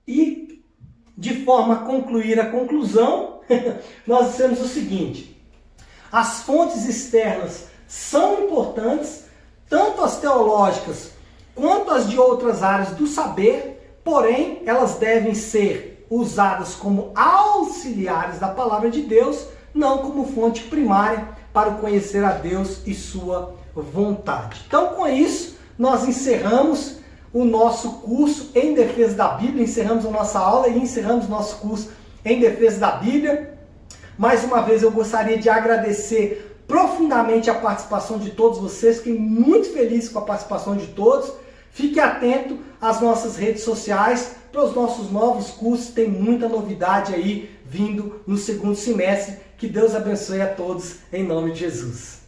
Speaker 1: E, de forma a concluir a conclusão, nós dissemos o seguinte: as fontes externas são importantes, tanto as teológicas quanto as de outras áreas do saber, porém, elas devem ser usadas como auxiliares da palavra de Deus, não como fonte primária para o conhecer a Deus e sua vontade. Então, com isso, nós encerramos o nosso curso em defesa da Bíblia, encerramos a nossa aula e encerramos nosso curso em defesa da Bíblia. Mais uma vez, eu gostaria de agradecer profundamente a participação de todos vocês, fiquei muito feliz com a participação de todos. Fique atento às nossas redes sociais para os nossos novos cursos, tem muita novidade aí vindo no segundo semestre. Que Deus abençoe a todos, em nome de Jesus.